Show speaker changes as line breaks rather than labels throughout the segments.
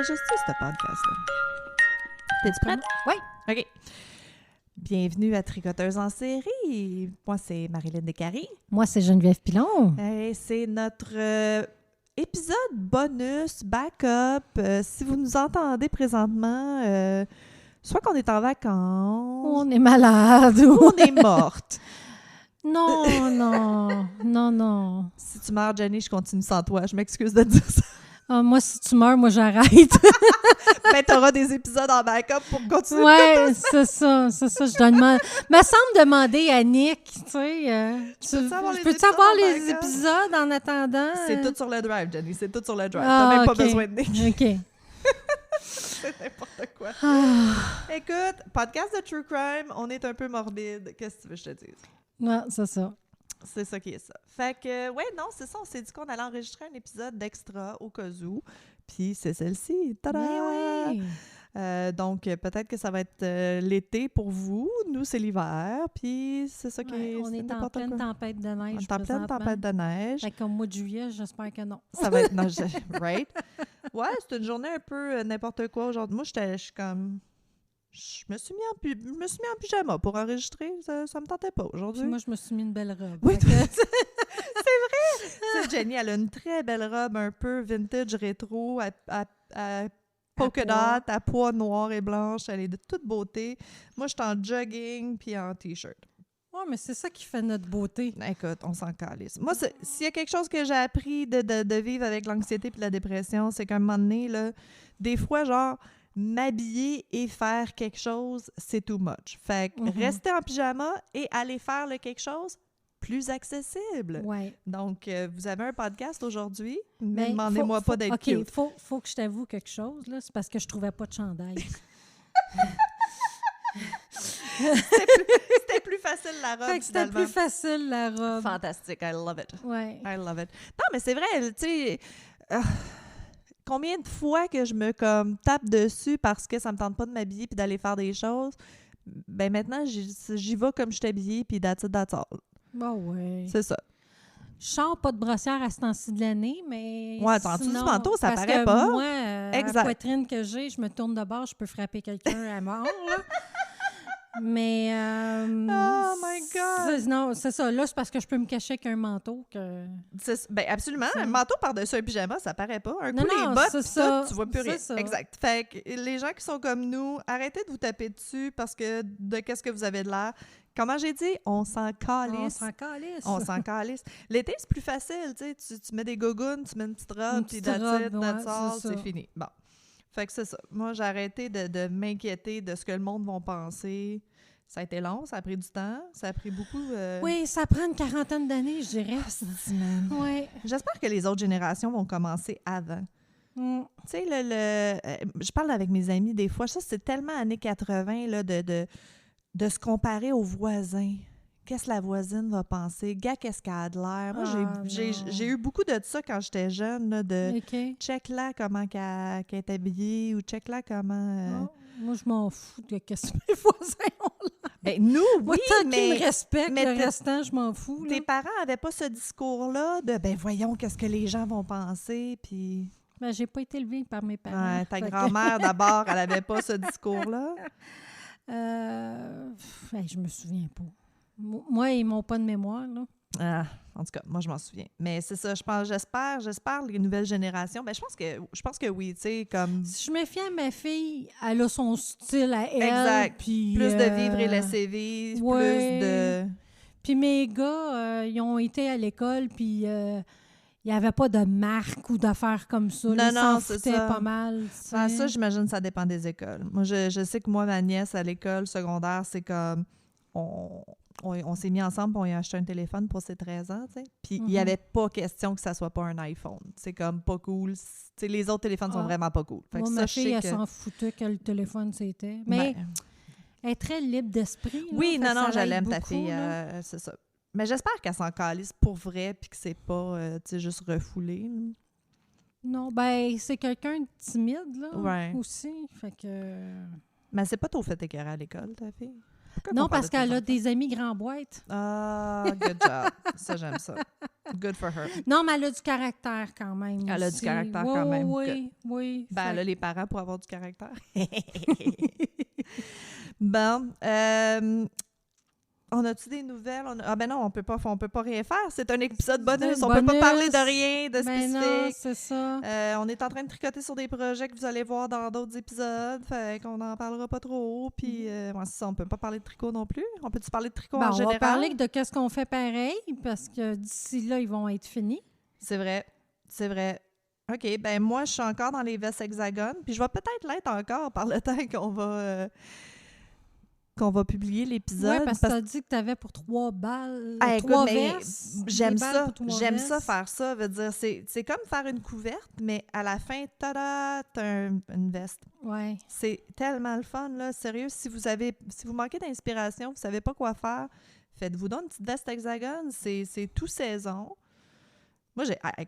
enregistre ce podcast-là? T'es-tu prête?
Oui.
OK. Bienvenue à Tricoteuse en série. Moi, c'est Marilyn Descaries.
Moi, c'est Geneviève Pilon.
Et c'est notre épisode bonus, backup. Si vous nous entendez présentement, soit qu'on est en vacances,
On est malade.
ou on est morte.
Non.
Si tu meurs, Jenny, je continue sans toi. Je m'excuse de te dire ça.
Ah, moi, si tu meurs, moi, j'arrête.
Ben, t'auras des épisodes en backup pour continuer.
Ouais, c'est ça. Je dois demander. Me semble demander à Nick, tu sais. Peux-tu avoir les épisodes en attendant?
C'est tout sur le drive, Jenny. C'est tout sur le drive.
Ah,
T'as même
OK.
pas besoin de Nick.
OK.
C'est n'importe quoi.
Ah,
Écoute, podcast de True Crime, on est un peu morbide. Qu'est-ce que tu veux que je te dise?
ouais, c'est ça.
C'est ça qui est ça. Fait que, ouais, non, c'est ça. On s'est dit qu'on allait enregistrer un épisode d'extra au cas où. Puis c'est celle-ci. Tada!
Ben oui.
Donc, peut-être que ça va être l'été pour vous. Nous, c'est l'hiver. Puis c'est ça qui
Ouais,
est.
on
c'est
est en
n'importe
pleine
quoi.
tempête de
On
neige.
est en pleine tempête de neige.
Fait qu'au mois de juillet, j'espère que non.
Ça va être. Non, right? Ouais, c'est une journée un peu n'importe quoi aujourd'hui. Moi, je suis comme. Je me suis mis en pyjama pour enregistrer. Ça me tentait pas
Puis
aujourd'hui.
moi, je me suis mis une belle robe.
Oui,
Fait que-
Tu sais, Jenny, elle a une très belle robe un peu vintage rétro à polka
pois.
dot, à pois noir et blanche. Elle est de toute beauté. Moi, je suis en jogging puis en T-shirt.
Ouais, mais c'est ça qui fait notre beauté.
Écoute, on s'en calisse. Moi, s'il y a quelque chose que j'ai appris de vivre avec l'anxiété puis la dépression, c'est qu'à un moment donné, là, des fois, genre, m'habiller et faire quelque chose, c'est too much. Fait que rester en pyjama et aller faire le quelque chose plus accessible.
Ouais.
Donc, vous avez un podcast aujourd'hui, mais
Ben,
demandez-moi pas d'être
OK,
cute.
faut que je t'avoue quelque chose, là. C'est parce que je trouvais pas de chandail.
C'était plus facile la robe,
Fait que c'était
finalement.
plus facile, la robe.
Fantastique, I love it.
Ouais.
I love it. Non, mais c'est vrai, tu sais, combien de fois que je me tape dessus parce que ça me tente pas de m'habiller puis d'aller faire des choses, ben maintenant, j'y vais comme je suis habillée puis that's all.
Bah ouais.
C'est ça.
Je sors pas de brossière à ce temps-ci de l'année, mais
Ouais, en dessous du
sinon,
manteau, ça
parce
paraît
que
pas.
moi,
Exact.
la poitrine que j'ai, je me tourne de bord, je peux frapper quelqu'un à mort, là. Mais...
Oh my God!
Non, c'est ça. Là, c'est parce que je peux me cacher avec un manteau que...
Ben absolument.
Ça.
Un manteau par-dessus un pyjama, ça paraît pas. Un coup,
Non,
les bottes,
c'est
pis
ça.
tout, tu vois plus
C'est
rien.
ça.
Exact. Fait que les gens qui sont comme nous, arrêtez de vous taper dessus parce que de qu'est-ce que vous avez de l'air. Comment j'ai dit? On s'en
On
calisse.
s'en calisse.
On s'en calisse. L'été, c'est plus facile, tu sais. Tu mets des gougounes, tu mets une petite robe, puis
petite
that's
robe,
it,
ouais,
that's all,
c'est
c'est
ça.
fini. Bon. Fait que c'est ça. Moi, j'ai arrêté de m'inquiéter de ce que le monde va penser. Ça a été long, ça a pris du temps, ça a pris beaucoup...
Oui, ça prend une quarantaine d'années, je dirais. Oui.
J'espère que les autres générations vont commencer avant.
Mm.
Tu sais, je parle avec mes amis des fois, ça, c'est tellement années 80, là, de se comparer aux voisins. Qu'est-ce que la voisine va penser? Gars, qu'est-ce qu'elle a de l'air? Moi, j'ai eu beaucoup de ça quand j'étais jeune, là, de
OK.
check-là comment qu'elle est habillée ou check-là comment...
Non, moi, je m'en fous de qu'est-ce que mes voisins ont là.
Ben, nous,
Moi,
oui,
tant qu'ils
mais
me respectent,
mais
le restant, je m'en fous. Là.
tes parents n'avaient pas ce discours-là de « ben voyons, qu'est-ce que les gens vont penser », puis...
Ben, j'ai pas été élevée par mes parents.
Ouais, ta
Fait que-
grand-mère, d'abord, elle n'avait pas ce discours-là.
Je me souviens pas. Moi, ils m'ont pas de mémoire, là.
Ah, en tout cas, moi, je m'en souviens. Mais c'est ça, j'espère les nouvelles générations. Ben, je pense que oui, tu sais, comme...
Si je me fie à ma fille, elle a son style à elle.
Exact.
Puis,
Plus de vivre et laisser vivre,
ouais.
plus de...
Puis mes gars, ils ont été à l'école, puis il n'y avait pas de marque ou d'affaires comme ça.
Non,
Ils s'en
non, c'est
foutaient
ça.
pas mal.
Ah, ça, j'imagine que ça dépend des écoles. Moi, je sais que moi, ma nièce, à l'école secondaire, c'est comme... On s'est mis ensemble et on lui a acheté un téléphone pour ses 13 ans, tu sais. Puis il n'y avait pas question que ça soit pas un iPhone. C'est comme pas cool. Tu sais, les autres téléphones sont vraiment pas cool. Fait que
Moi,
ça,
ma
je sais
fille, elle
que...
s'en foutait que le téléphone c'était. Mais
Ben,
elle est très libre d'esprit. Là,
oui,
fait
non,
que
non,
ça
je
l'aide
l'aime, ta
beaucoup,
fille.
là.
C'est ça. Mais j'espère qu'elle s'en calisse pour vrai puis que c'est pas, tu sais, juste refoulé.
Non, ben c'est quelqu'un de timide, là,
Ouais.
aussi. Fait que...
Mais c'est pas trop fait écœurer à l'école, ta fille? Pourquoi
Non,
qu'on parle
parce
de tes
qu'elle a
enfants?
des amis grand boîte.
Ah, good job. Ça, j'aime ça. Good for her.
Non, mais elle a du caractère quand même.
Elle a du
aussi.
caractère quand même.
Oui.
Ben, elle a les parents pour avoir du caractère. Bon. On a-tu des nouvelles? Ah ben non, on peut pas rien faire. C'est un épisode bonus. On peut pas parler de rien de spécifique.
Non, c'est ça.
On est en train de tricoter sur des projets que vous allez voir dans d'autres épisodes. Fait qu'on n'en parlera pas trop. Puis, c'est ça, on peut pas parler de tricot non plus. On peut-tu parler de tricot en général?
On va parler de qu'est-ce qu'on fait pareil, parce que d'ici là, ils vont être finis.
C'est vrai. OK, ben moi, je suis encore dans les vestes hexagones. Puis je vais peut-être l'être encore par le temps qu'on va publier l'épisode.
Oui, parce que tu as dit que tu avais pour 3 balles,
écoute,
3 vestes.
J'aime ça. J'aime ça faire ça. Veut dire, c'est comme faire une couverte, mais à la fin, tada, t'as une veste.
Ouais.
C'est tellement le fun, là. Sérieux, si vous manquez d'inspiration, vous savez pas quoi faire, faites-vous donc une petite veste hexagone. C'est tout saison. Moi,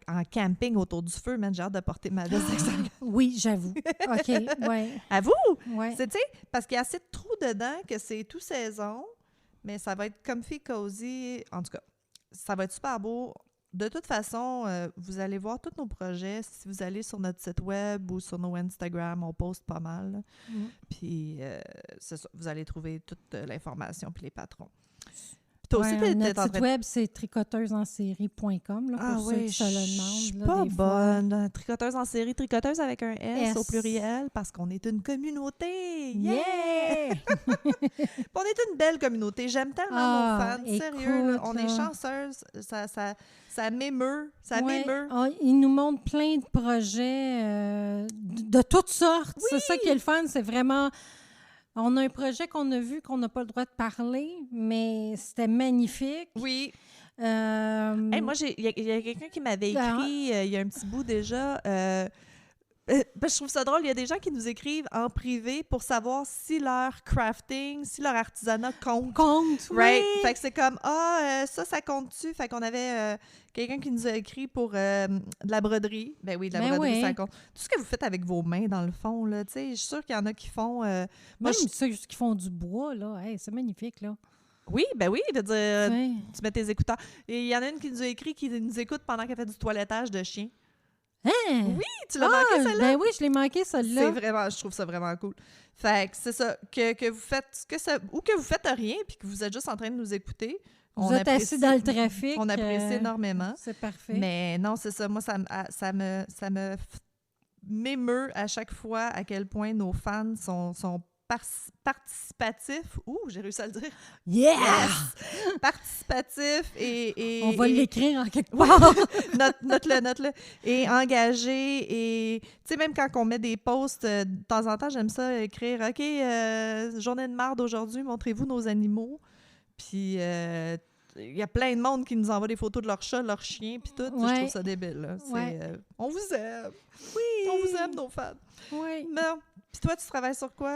en camping autour du feu, man, j'ai hâte de porter ma veste hexagone.
Oui, j'avoue. OK, ouais.
À vous?
Ouais.
C'est, tu sais, parce qu'il y a assez de trous dedans que c'est tout saison, mais ça va être comfy, cozy. En tout cas, ça va être super beau. De toute façon, vous allez voir tous nos projets. Si vous allez sur notre site web ou sur nos Instagram, on poste pas mal. Puis, c'est ça, vous allez trouver toute l'information puis les patrons. Toi aussi,
notre site web, c'est tricoteusesensérie.com, là, pour ceux qui se le demandent.
Je suis pas bonne. Tricoteuse en série, tricoteuse avec un S au pluriel, parce qu'on est une communauté. Yeah! On est une belle communauté. J'aime tellement nos fans. Sérieux, là, on est chanceuses. Ça m'émeut. Ça m'émeut.
Ils nous montrent plein de projets de toutes sortes. Oui! C'est ça qui est le fun. C'est vraiment... On a un projet qu'on a vu qu'on n'a pas le droit de parler, mais c'était magnifique.
Oui. Moi, il y a quelqu'un qui m'avait écrit il y a un petit bout déjà. Je trouve ça drôle. Il y a des gens qui nous écrivent en privé pour savoir si leur crafting, si leur artisanat compte. Right?
Oui.
Fait que c'est comme, ça compte-tu? Fait qu'on avait quelqu'un qui nous a écrit pour de la broderie. Ben oui, de la broderie, ça compte. Tout ce que vous faites avec vos mains, dans le fond, là, tu sais, je suis sûre qu'il y en a qui font...
Même ceux qui font du bois, là, c'est magnifique, là.
Oui, ben oui, je veux dire, tu mets tes écouteurs. Et il y en a une qui nous a écrit, qui nous écoute pendant qu'elle fait du toilettage de chien.
Hein?
Oui, tu l'as manqué, celle-là?
Ben oui, je l'ai manqué, celle-là.
C'est vraiment, je trouve ça vraiment cool. Fait que c'est ça, que vous faites ou que vous faites rien, puis que vous êtes juste en train de nous écouter.
Vous êtes assis dans le trafic.
On apprécie énormément.
C'est parfait.
Mais non, c'est ça. Moi, ça m'émeut à chaque fois à quel point nos fans sont participatif. Ouh, j'ai réussi à le dire.
Yeah!
Yes! Participatif et
on va l'écrire en quelque part.
Note-le. Et engagé. Et tu sais, même quand on met des posts, de temps en temps, j'aime ça écrire « OK, journée de marde aujourd'hui, montrez-vous nos animaux. » Puis il y a plein de monde qui nous envoie des photos de leurs chats, leurs chiens, puis tout. Je trouve ça débile. Là. On vous aime. Oui! On vous aime, nos fans.
Oui.
Non. Puis toi, tu travailles sur quoi?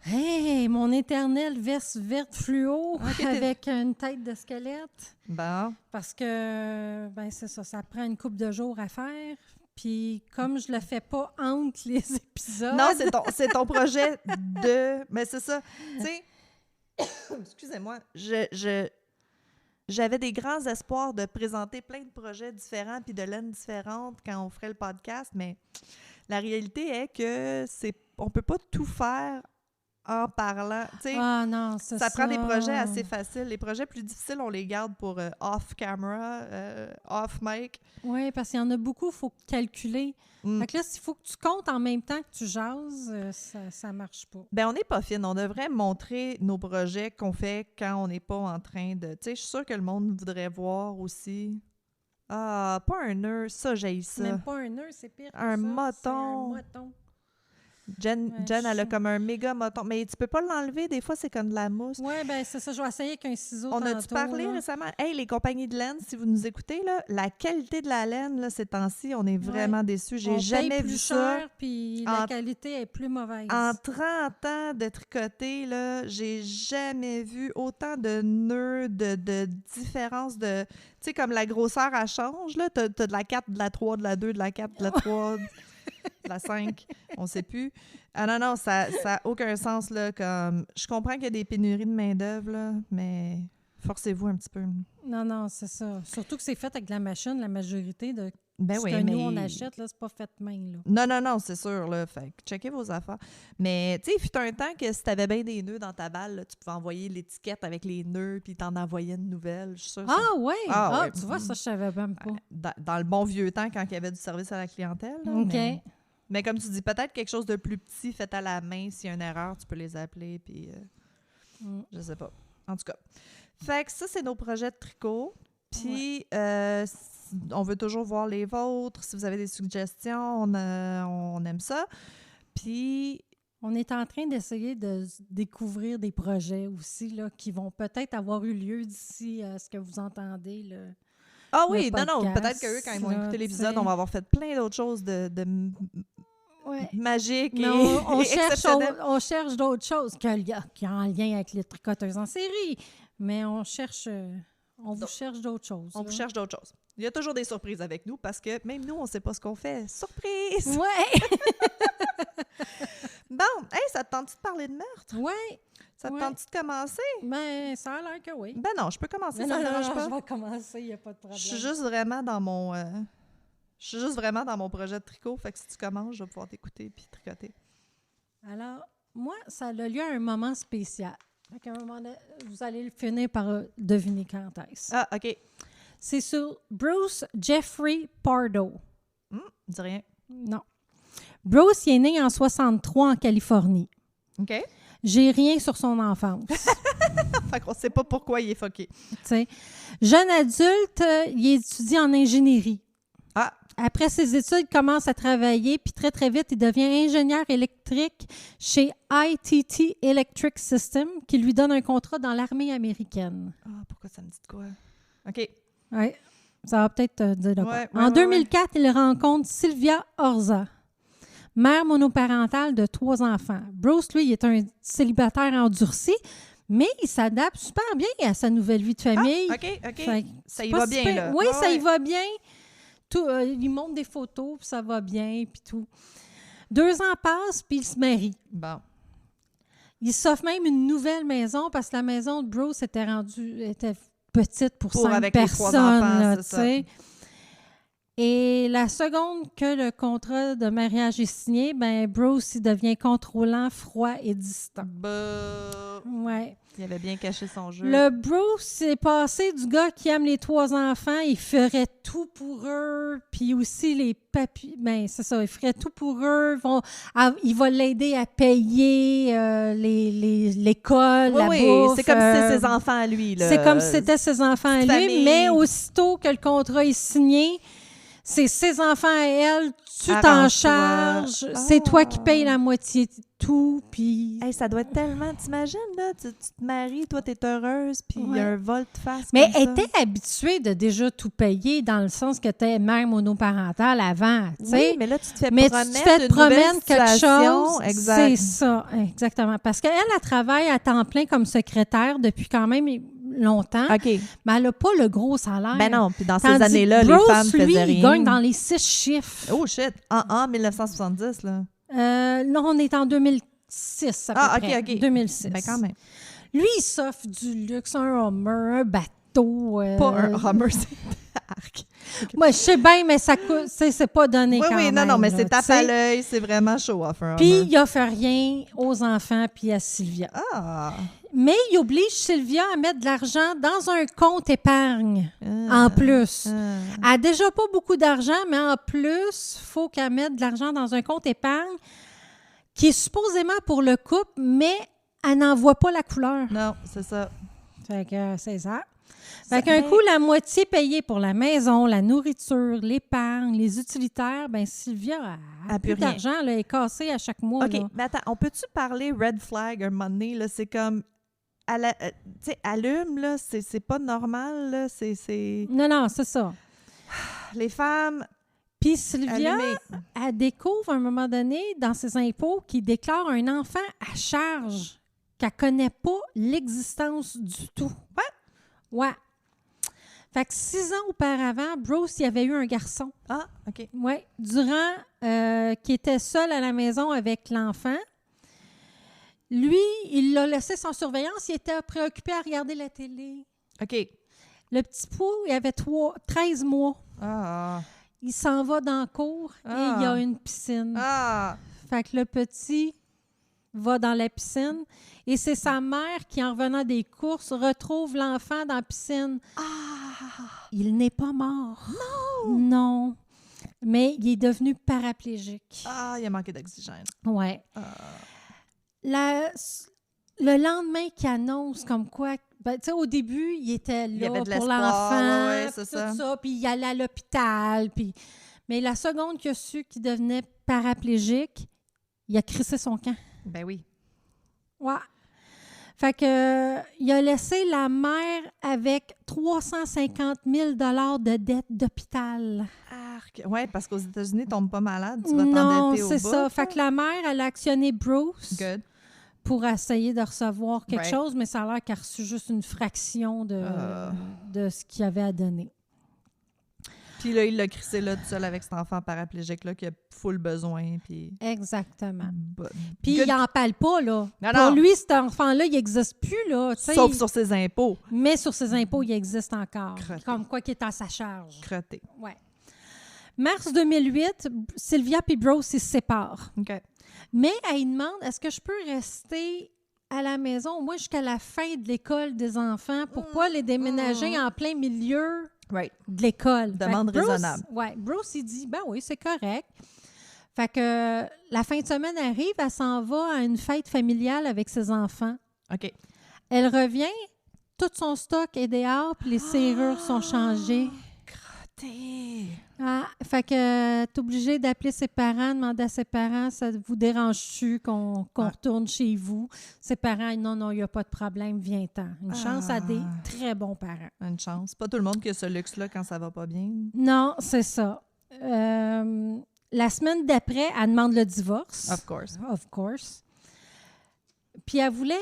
Hey, mon éternelle veste verte fluo avec une tête de squelette.
Bon.
Parce que, ben c'est ça prend une couple de jours à faire. Puis comme je le fais pas entre les épisodes...
Non, c'est ton projet de... Mais c'est ça. Tu sais, excusez-moi, j'avais des grands espoirs de présenter plein de projets différents puis de laines différentes quand on ferait le podcast, mais la réalité est que on peut pas tout faire en parlant.
Non, c'est
ça prend des projets assez faciles. Les projets plus difficiles, on les garde pour off-camera, off-mic.
Oui, parce qu'il y en a beaucoup, il faut calculer. Fait que là, s'il faut que tu comptes en même temps que tu jases, ça marche pas.
Ben on n'est pas fine. On devrait montrer nos projets qu'on fait quand on n'est pas en train de... Tu sais, je suis sûre que le monde voudrait voir aussi. Ah, pas un nœud, ça, j'haïs ça.
Même pas un nœud, c'est pire que
un
ça.
moton.
C'est un moton.
Jen, elle a comme un méga moton. Mais tu peux pas l'enlever, des fois, c'est comme de la mousse.
Oui, ben c'est ça. Je vais essayer avec un ciseau.
On a-tu parlé récemment? Hey, les compagnies de laine, si vous nous écoutez, là, la qualité de la laine, là, ces temps-ci, on est vraiment déçus. J'ai jamais vu ça.
Cher, puis la qualité est plus mauvaise.
En 30 ans de tricoter, là, j'ai jamais vu autant de nœuds, de différences de... Tu sais, comme la grosseur, elle change, là. T'as de la 4, de la 3, de la 2, de la 4, de la 3... la 5, on sait plus. Ah non, ça n'a aucun sens, là, comme... Je comprends qu'il y a des pénuries de main-d'œuvre, là, mais Forcez-vous un petit peu.
Non, c'est ça. Surtout que c'est fait avec de la machine, la majorité de
Ben
ce
oui,
que
mais...
nous, on achète, là, c'est pas fait main, là.
Non, c'est sûr, là. Fait que checkez vos affaires. Mais, tu sais, il fut un temps que si t'avais bien des nœuds dans ta balle, là, tu pouvais envoyer l'étiquette avec les nœuds, puis t'en envoyais une nouvelle. Je suis sûre.
Ah, ouais!
Ah, ouais.
Tu vois, ça, je savais même pas.
Dans le bon vieux temps, quand il y avait du service à la clientèle. Là,
OK.
mais comme tu dis, peut-être quelque chose de plus petit fait à la main. S'il y a une erreur, tu peux les appeler, puis je sais pas. En tout cas. Fait que ça, c'est nos projets de tricot. Puis, on veut toujours voir les vôtres. Si vous avez des suggestions, on aime ça. Puis...
On est en train d'essayer de découvrir des projets aussi là, qui vont peut-être avoir eu lieu d'ici à ce que vous entendez. Là,
ah oui, non,
podcast,
peut-être qu'eux, quand ils vont écouter l'épisode,
t'sais.
on va avoir fait plein d'autres choses de magiques et
on cherche d'autres choses qui ont en lien avec les tricoteuses en série, mais on vous cherche d'autres choses.
On vous cherche d'autres choses. Il y a toujours des surprises avec nous parce que même nous, on ne sait pas ce qu'on fait. Surprise!
Ouais!
Bon, hey, ça te tente-tu de parler de meurtre?
Oui.
Ça te tente-tu de commencer?
Ben, ça a l'air que oui.
Ben non, je peux commencer,
Mais
ça ne me dérange pas.
Je vais commencer, il n'y a pas de problème.
Je suis juste vraiment dans mon... projet de tricot, fait que si tu commences, je vais pouvoir t'écouter puis tricoter.
Alors, moi, ça a lieu à un moment spécial. Fait qu'à un moment donné, vous allez le finir par deviner quand est-ce.
Ah, OK.
C'est sur Bruce Jeffrey Pardo.
Dis rien.
Non. Bruce, il est né en 63 en Californie.
OK.
J'ai rien sur son enfance.
Fait qu'on sait pas pourquoi il est fucké.
T'sais. Jeune adulte, il étudie en ingénierie.
Ah.
Après ses études, il commence à travailler, puis très, très vite, il devient ingénieur électrique chez ITT Electric System, qui lui donne un contrat dans l'armée américaine.
Ah, pourquoi ça me dit de quoi? OK.
Oui, ça va peut-être te dire de quoi.
Ouais,
En 2004, il rencontre Sylvia Orza, mère monoparentale de 3 enfants. Bruce, lui, il est un célibataire endurci, mais il s'adapte super bien à sa nouvelle vie de famille.
Ah, OK.
Fait,
ça y va bien, là.
Oui,
Ah,
ça y va bien. Tout, il montre des photos, puis ça va bien, puis tout. 2 ans passent, puis il se marie.
Bon.
Il s'offre même une nouvelle maison, parce que la maison de Bruce était petite pour 5
avec les 3
personnes.
enfants,
Là,
c'est ça.
Et la seconde que le contrat de mariage est signé, ben Bruce, il devient contrôlant, froid et distant.
Bah.
Ouais.
Il avait bien caché son jeu.
Le Bruce est passé du gars qui aime les 3 enfants, il ferait tout pour eux, puis aussi les papiers, ben c'est ça, il ferait tout pour eux, il va l'aider à payer l'école, la bouffe.
C'est comme si c'était ses enfants à lui. Là.
C'est comme si c'était ses enfants à lui,
famille.
mais aussitôt que le contrat est signé, c'est ses enfants à elle, tu t'en
Arrange-toi.
charges, c'est toi qui payes la moitié de tout, puis...
Hey, ça doit être tellement... T'imagines, là, tu te maries, toi, t'es heureuse, puis il y a un volte-face
Mais
comme ça.
elle était habituée de déjà tout payer, dans le sens que tu es mère monoparentale avant, tu sais.
Oui, mais là, tu te fais
Mais
promettre
tu te fais
une
promettre
nouvelle
quelque
situation.
chose.
Exact.
C'est ça, exactement. Parce qu'elle, elle travaille à temps plein comme secrétaire depuis quand même longtemps,
OK.
mais elle n'a pas le gros salaire.
Ben non, puis dans ces
Tandis
années-là,
que
les
Bruce,
femmes faisaient
lui,
rien.
il gagne dans les 6 chiffres.
Oh, shit! En 1970, là.
Là, on est en 2006 à peu près.
OK.
2006.
Ben quand même.
Lui, il s'offre du luxe, un Hummer, un bateau.
Pas un Hummer, c'est arc.
Moi, je sais bien, mais ça coûte, c'est pas donné quand même.
Non, mais
là,
c'est tape
tu sais.
à l'œil, c'est vraiment show-off, un
Puis,
Hummer.
il offre rien aux enfants puis à Sylvia.
Ah!
Mais il oblige Sylvia à mettre de l'argent dans un compte épargne en plus. Elle n'a déjà pas beaucoup d'argent, mais en plus, il faut qu'elle mette de l'argent dans un compte épargne qui est supposément pour le couple, mais elle n'en voit pas la couleur.
Non, c'est ça.
Fait que c'est ça. Fait qu'un coup, la moitié payée pour la maison, la nourriture, l'épargne, les utilitaires, ben Sylvia a plus d'argent, là, elle est cassée à chaque mois.
OK,
là.
mais attends, on peut-tu parler red flag un moment donné? Là, c'est comme, tu sais, allume, là, c'est pas normal, là, c'est...
Non, c'est ça.
Les femmes...
Puis Sylvia,
allumées.
elle découvre à un moment donné, dans ses impôts, qu'il déclare un enfant à charge, qu'elle connaît pas l'existence du tout. Ouais. Fait que 6 ans auparavant, Bruce, il avait eu un garçon.
Ah, OK.
Oui. Durant qu'il était seul à la maison avec l'enfant, lui, il l'a laissé sans surveillance. Il était préoccupé à regarder la télé.
OK.
Le petit Pou, il avait 13 mois.
Ah.
Il s'en va dans la cour et il y a une piscine.
Ah.
Fait que le petit va dans la piscine et c'est sa mère qui, en revenant des courses, retrouve l'enfant dans la piscine. Il n'est pas mort. Non. Mais il est devenu paraplégique.
Ah, il a manqué d'oxygène.
Ouais. Le lendemain qu'il annonce comme quoi, tu sais, au début, il était
Il y
là
avait de
pour
l'espoir,
l'enfant,
ouais, c'est
puis
ça.
tout ça, puis il allait à l'hôpital. Mais la seconde qu'il a su qu'il devenait paraplégique, il a crissé son camp.
Ben oui.
Ouais. Fait que, il a laissé la mère avec 350 000 $ de dette d'hôpital.
Arc. Ouais, parce qu'aux États-Unis, tu tombes pas malade, tu vas
Non,
t'endetter au bout.
c'est ça. Fait que la mère, elle a actionné Bruce
Good.
pour essayer de recevoir quelque
Right.
chose, mais ça a l'air qu'elle a reçu juste une fraction de ce qu'il avait à donner.
Puis là, il l'a crissé là tout seul avec cet enfant paraplégique-là qui a full besoin. Puis...
Exactement.
But-
Puis
good.
il n'en parle pas, là.
Non,
Pour
non.
lui, cet enfant-là, il n'existe plus, là. tu sais.
Sauf sur ses impôts.
Mais sur ses impôts, il existe encore.
Crotté.
Comme quoi qui est à sa charge.
Crotté.
Ouais. Mars 2008, Sylvia et Bruce, ils se séparent.
OK.
Mais elle lui demande, est-ce que je peux rester à la maison, moi, jusqu'à la fin de l'école des enfants, pour pas les déménager en plein milieu
Right.
de l'école?
Demande
Fait que Bruce,
raisonnable.
Ouais, Bruce, il dit, ben oui, c'est correct. Fait que la fin de semaine arrive, elle s'en va à une fête familiale avec ses enfants.
OK.
Elle revient, tout son stock est dehors, puis les serrures sont changées.
Crotté.
Ah, fait que t'es obligé d'appeler ses parents, demander à ses parents, ça vous dérange-tu qu'on retourne chez vous? Ses parents, non, il n'y a pas de problème, viens-t'en. Une chance à des très bons parents.
Une chance. Pas tout le monde qui a ce luxe-là quand ça va pas bien.
Non, c'est ça. La semaine d'après, elle demande le divorce.
Of course.
Of course. Puis elle voulait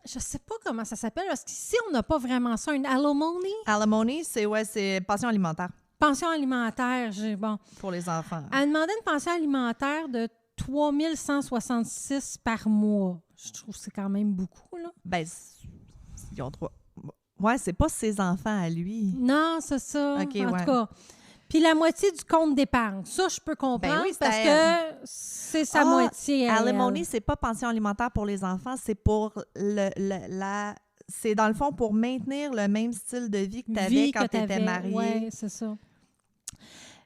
je sais pas comment ça s'appelle, parce qu'ici, on n'a pas vraiment ça, une alimony.
Alimony, c'est pension alimentaire
Pension alimentaire, bon.
pour les enfants.
Elle demandait une pension alimentaire de 3 166 par mois. Je trouve que c'est quand même beaucoup, là.
Ben, ils ont droit. Ouais, c'est pas ses enfants à lui.
Non, c'est ça.
OK,
en
ouais.
tout cas. Puis la moitié du compte d'épargne. Ça, je peux comprendre
Ben oui, c'est
parce
à
que c'est sa moitié. à elle.
Alimony, c'est pas pension alimentaire pour les enfants, c'est pour c'est dans le fond pour maintenir le même style de vie que tu avais quand tu étais mariée.
Oui, c'est ça.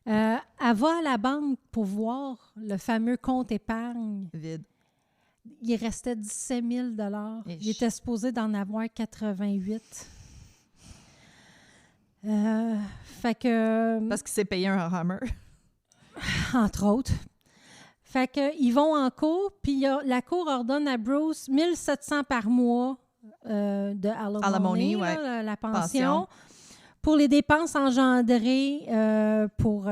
Elle va à la banque pour voir le fameux compte épargne.
Vide.
Il restait 17 000 $. Il était supposé d'en avoir 88. Fait que...
Parce qu'il s'est payé un Hummer.
Entre autres. Fait que ils vont en cour, puis la cour ordonne à Bruce 1 700 par mois de alimony,
ouais.
là, la pension, pour les dépenses engendrées pour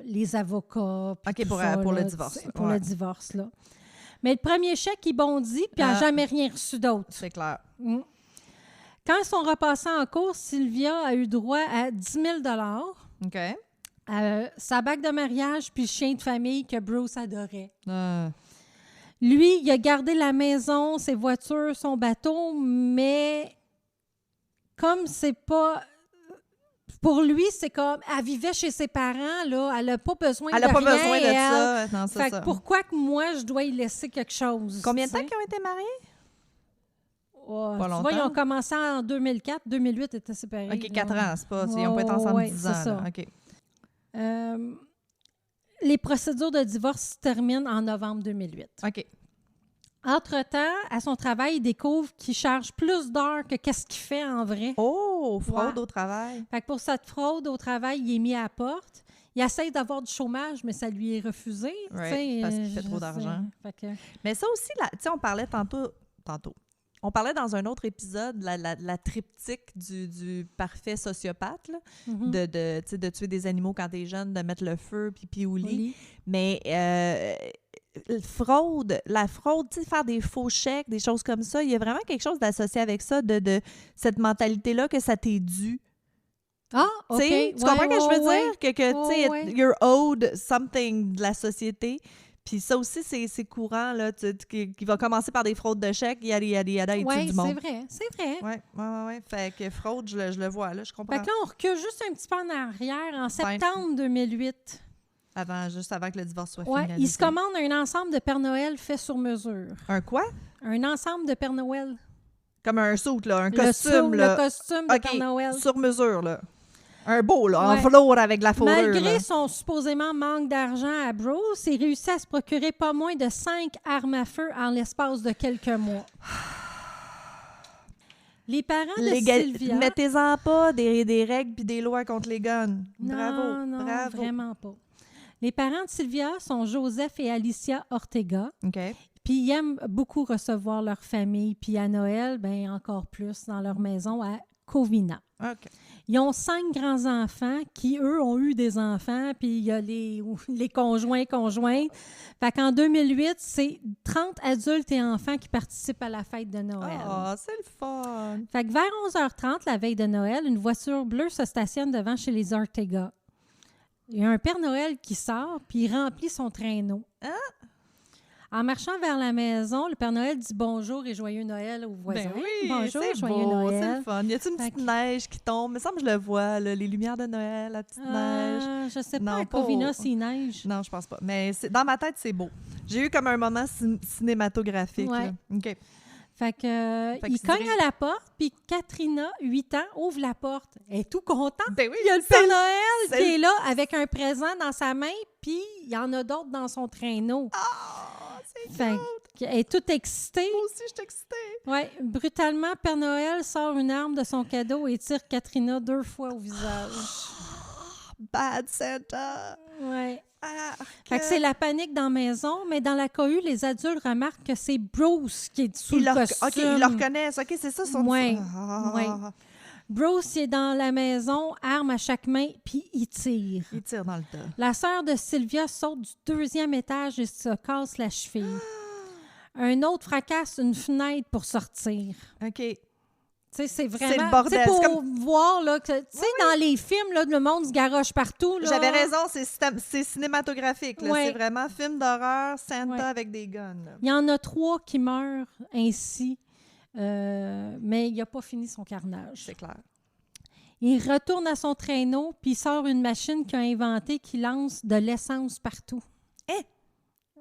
les avocats.
OK, pour
ça,
le
là,
divorce.
Pour
Ouais.
le divorce, là. Mais le premier chèque, il bondit, puis elle n'a jamais rien reçu d'autre.
C'est clair.
Mm. Quand ils sont repassés en cours, Sylvia a eu droit à 10 000 $,
OK.
sa bague de mariage, puis le chien de famille que Bruce adorait.
Euh,
Lui, il a gardé la maison, ses voitures, son bateau, mais comme c'est pas... Pour lui, c'est comme... Elle vivait chez ses parents, là. Elle n'a pas besoin
elle
de
n'a pas
rien,
besoin de
elle.
ça. Non, c'est
Fait
ça.
que pourquoi que moi, je dois y laisser quelque chose?
Combien de
tu sais?
temps qu'ils ont été mariés?
Oh,
Pas
tu
longtemps.
vois, ils ont commencé en 2004. 2008, ils étaient séparés.
OK, 4
là.
ans, c'est pas... Ils n'ont pas été ensemble
Ouais,
10
c'est
ans.
ça.
Là. OK.
Les procédures de divorce se terminent en novembre 2008.
OK.
Entre-temps, à son travail, il découvre qu'il charge plus d'heures que qu'est-ce qu'il fait en vrai.
Oh, fraude
Ouais.
au travail.
Fait que pour cette fraude au travail, il est mis à la porte. Il essaie d'avoir du chômage, mais ça lui est refusé.
Right,
tu sais,
parce qu'il fait
je
trop
sais.
d'argent.
Fait que-
Mais ça aussi, tu sais, on parlait tantôt. On parlait dans un autre épisode, la triptyque du parfait sociopathe, là,
Mhm.
tu sais, de tuer des animaux quand t'es jeune, de mettre le feu, puis au lit.
Au lit.
Mais la fraude, tu sais, faire des faux chèques, des choses comme ça, il y a vraiment quelque chose d'associé avec ça, de cette mentalité-là que ça t'est dû.
Ah,
Tu
OK.
sais, tu comprends ce que je veux dire? Que tu sais,
Ouais.
you're owed something de la société. Puis ça aussi, c'est courant, là, qui va commencer par des fraudes de chèques, yada, et
Oui,
du monde.
c'est vrai.
Oui. Fait que fraude, je le vois, là, je comprends.
Fait que là, on recule juste un petit peu en arrière, en septembre 2008.
Juste avant que le divorce soit
Oui,
finalisé.
il se commande un ensemble de Père Noël fait sur mesure.
Un quoi?
Un ensemble de Père Noël.
Comme un suit, là, un costume,
Le costume de
OK,
Père Noël.
sur mesure, là. Un beau, là, en
Ouais.
velours avec de la fourrure.
Malgré
là.
son supposément manque d'argent à Bruce, il réussit à se procurer pas moins de 5 armes à feu en l'espace de quelques mois. Les parents de Sylvia...
Mettez-en pas des règles puis des lois contre les guns.
Non,
Bravo.
vraiment pas. Les parents de Sylvia sont Joseph et Alicia Ortega.
OK.
Puis ils aiment beaucoup recevoir leur famille. Puis à Noël, ben encore plus dans leur maison à Covina.
OK.
Ils ont 5 grands-enfants qui, eux, ont eu des enfants, puis il y a les conjointes. Fait qu'en 2008, c'est 30 adultes et enfants qui participent à la fête de Noël.
Ah, c'est le fun.
Fait que vers 11h30, la veille de Noël, une voiture bleue se stationne devant chez les Ortega. Il y a un Père Noël qui sort, puis il remplit son traîneau. En marchant vers la maison, le Père Noël dit bonjour et joyeux Noël aux voisins.
Ben oui,
bonjour,
c'est
joyeux
beau,
Noël.
c'est le fun. Y a-t-il une petite neige qui tombe? Il me semble que je le vois, là, les lumières de Noël, la petite neige.
Je sais pas,
Non,
à
pas
Covina, s'il neige.
Non, je pense pas. Mais dans ma tête, c'est beau. J'ai eu comme un moment cinématographique.
Ouais.
Là. OK.
Fait que,
Fait
il
que
cogne à la porte, puis Katrina, 8 ans, ouvre la porte. Elle est tout contente.
Ben oui,
Il y a le Père Noël
c'est
qui est là avec un présent dans sa main, puis il y en a d'autres dans son traîneau.
C'est
Fait qu'elle est toute excitée.
Moi aussi, je suis excitée.
Ouais, brutalement, Père Noël sort une arme de son cadeau et tire Katrina 2 fois au visage.
Bad Santa.
Ouais.
Fait
que c'est la panique dans la maison, mais dans la cohue, les adultes remarquent que c'est Bruce qui est sous le costume.
OK, ils le reconnaissent. OK, c'est ça son...
Ouais. Bruce il est dans la maison, arme à chaque main, puis il tire.
Il tire dans le tas.
La sœur de Sylvia saute du 2e étage et se casse la cheville. Un autre fracasse une fenêtre pour sortir.
OK.
Tu sais, c'est vraiment...
C'est le bordel.
C'est pour
comme...
voir, là, que, tu sais, dans les films, là, le monde se garoche partout, là.
J'avais raison, c'est cinématographique. Là.
Ouais.
C'est vraiment film d'horreur, Santa avec des guns. Là.
Il y en a 3 qui meurent ainsi, mais il n'a pas fini son carnage.
C'est clair.
Il retourne à son traîneau, puis il sort une machine qu'il a inventée qui lance de l'essence partout.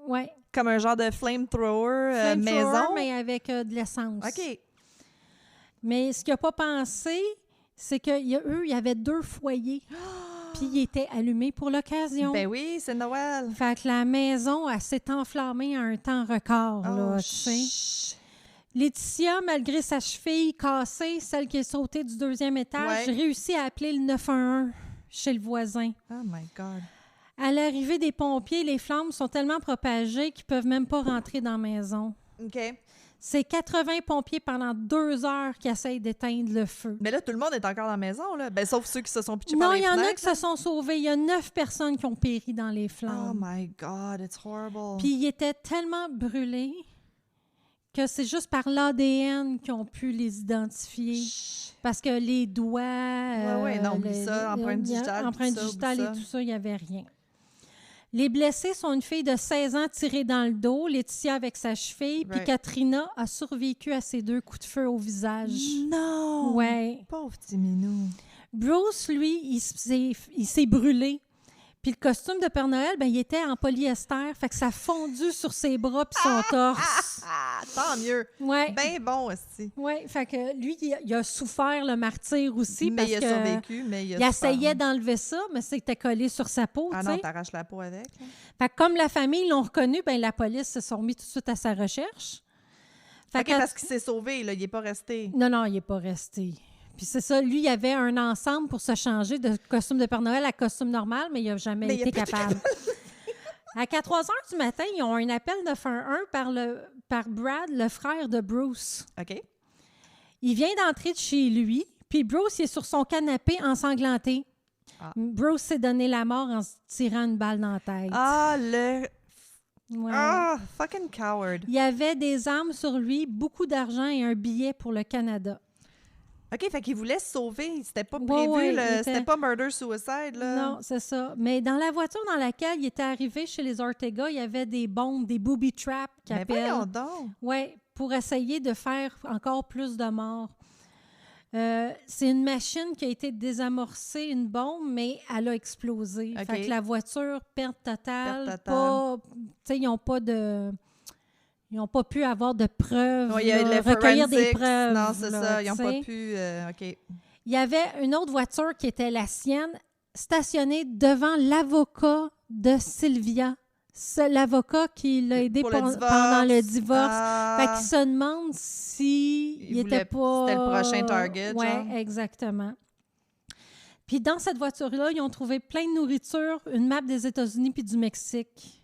Ouais.
Comme un genre de flamethrower maison.
Mais avec de l'essence.
OK.
Mais ce qu'il n'a pas pensé, c'est qu'eux, il y avait 2 foyers, puis ils étaient allumés pour l'occasion.
Ben oui, c'est Noël.
Fait que la maison, elle s'est enflammée à un temps record, là, tu sais. Laetitia, malgré sa cheville cassée, celle qui est sautée du 2e étage, réussit à appeler le 911 chez le voisin.
Oh my God.
À l'arrivée des pompiers, les flammes sont tellement propagées qu'ils ne peuvent même pas rentrer dans la maison.
OK.
C'est 80 pompiers pendant 2 heures qui essayent d'éteindre le feu.
Mais là, tout le monde est encore dans la maison, là. Ben, sauf ceux qui se sont pitchés par
Non,
les
il y en
fenêtres.
a qui se sont sauvés. Il y a 9 personnes qui ont péri dans les
Oh
flammes.
my God, it's horrible.
Puis ils étaient tellement brûlés que c'est juste par l'ADN qu'ils ont pu les identifier. Parce que les doigts...
Oui, non, oublie ça, empreinte digitale,
empreinte digitale et tout ça, il n'y avait rien. Les blessés sont une fille de 16 ans tirée dans le dos, Laetitia avec sa cheville, puis Katrina a survécu à ses 2 coups de feu au visage.
Non!
Ouais.
Pauvre petit minou.
Bruce, lui, il s'est brûlé. Puis le costume de Père Noël, ben, il était en polyester, fait que ça a fondu sur ses bras puis son torse.
Tant mieux.
Ouais.
Ben bon aussi.
Ouais, fait que lui, il a souffert le martyre aussi
Mais
parce
il a
que
survécu, mais il a
il essayait d'enlever ça, mais c'était collé sur sa peau,
Ah
tu
non,
sais.
t'arraches la peau avec. Là.
Fait que comme la famille l'ont reconnu, ben la police se sont mis tout de suite à sa recherche. Fait
OK,
que-
parce qu'il s'est sauvé, là, il n'est pas resté.
Non, il n'est pas resté. Puis c'est ça, lui, il avait un ensemble pour se changer de costume de Père Noël à costume normal, mais il n'a jamais
Mais il a
été
pas été
capable. À 3 heures du matin, ils ont un appel de 911 par Brad, le frère de Bruce.
OK.
Il vient d'entrer de chez lui, puis Bruce il est sur son canapé ensanglanté.
Ah.
Bruce s'est donné la mort en se tirant une balle dans la tête.
Ah, le...
Ouais.
Ah, fucking coward.
Il y avait des armes sur lui, beaucoup d'argent et un billet pour le Canada.
OK, fait qu'il voulait se sauver. C'était pas
Ouais,
prévu,
ouais,
là.
il était-
C'était pas murder-suicide, là.
Non, c'est ça. Mais dans la voiture dans laquelle il était arrivé chez les Ortega, il y avait des bombes, des booby traps qu'ils
Mais
appellent.
voyons donc.
Oui, pour essayer de faire encore plus de morts. C'est une machine qui a été désamorcée, une bombe, mais elle a explosé.
OK.
Fait que la voiture, perte totale.
Perte totale.
Pas, tu sais, ils n'ont pas de... Ils n'ont pas pu avoir de preuves,
Ouais, il y a
là,
les
recueillir des
forensics.
preuves.
Non, c'est
là,
ça. Ils n'ont
tu
pas
sais.
pu... OK.
Il y avait une autre voiture qui était la sienne, stationnée devant l'avocat de Sylvia. C'est l'avocat qui l'a aidé
Pour le divorce.
pendant le divorce.
Ah.
Fait qu'il se demande si
Il
il était
voulait-
pas...
c'était le prochain target,
Oui,
genre.
exactement. Puis dans cette voiture-là, ils ont trouvé plein de nourriture, une map des États-Unis puis du Mexique.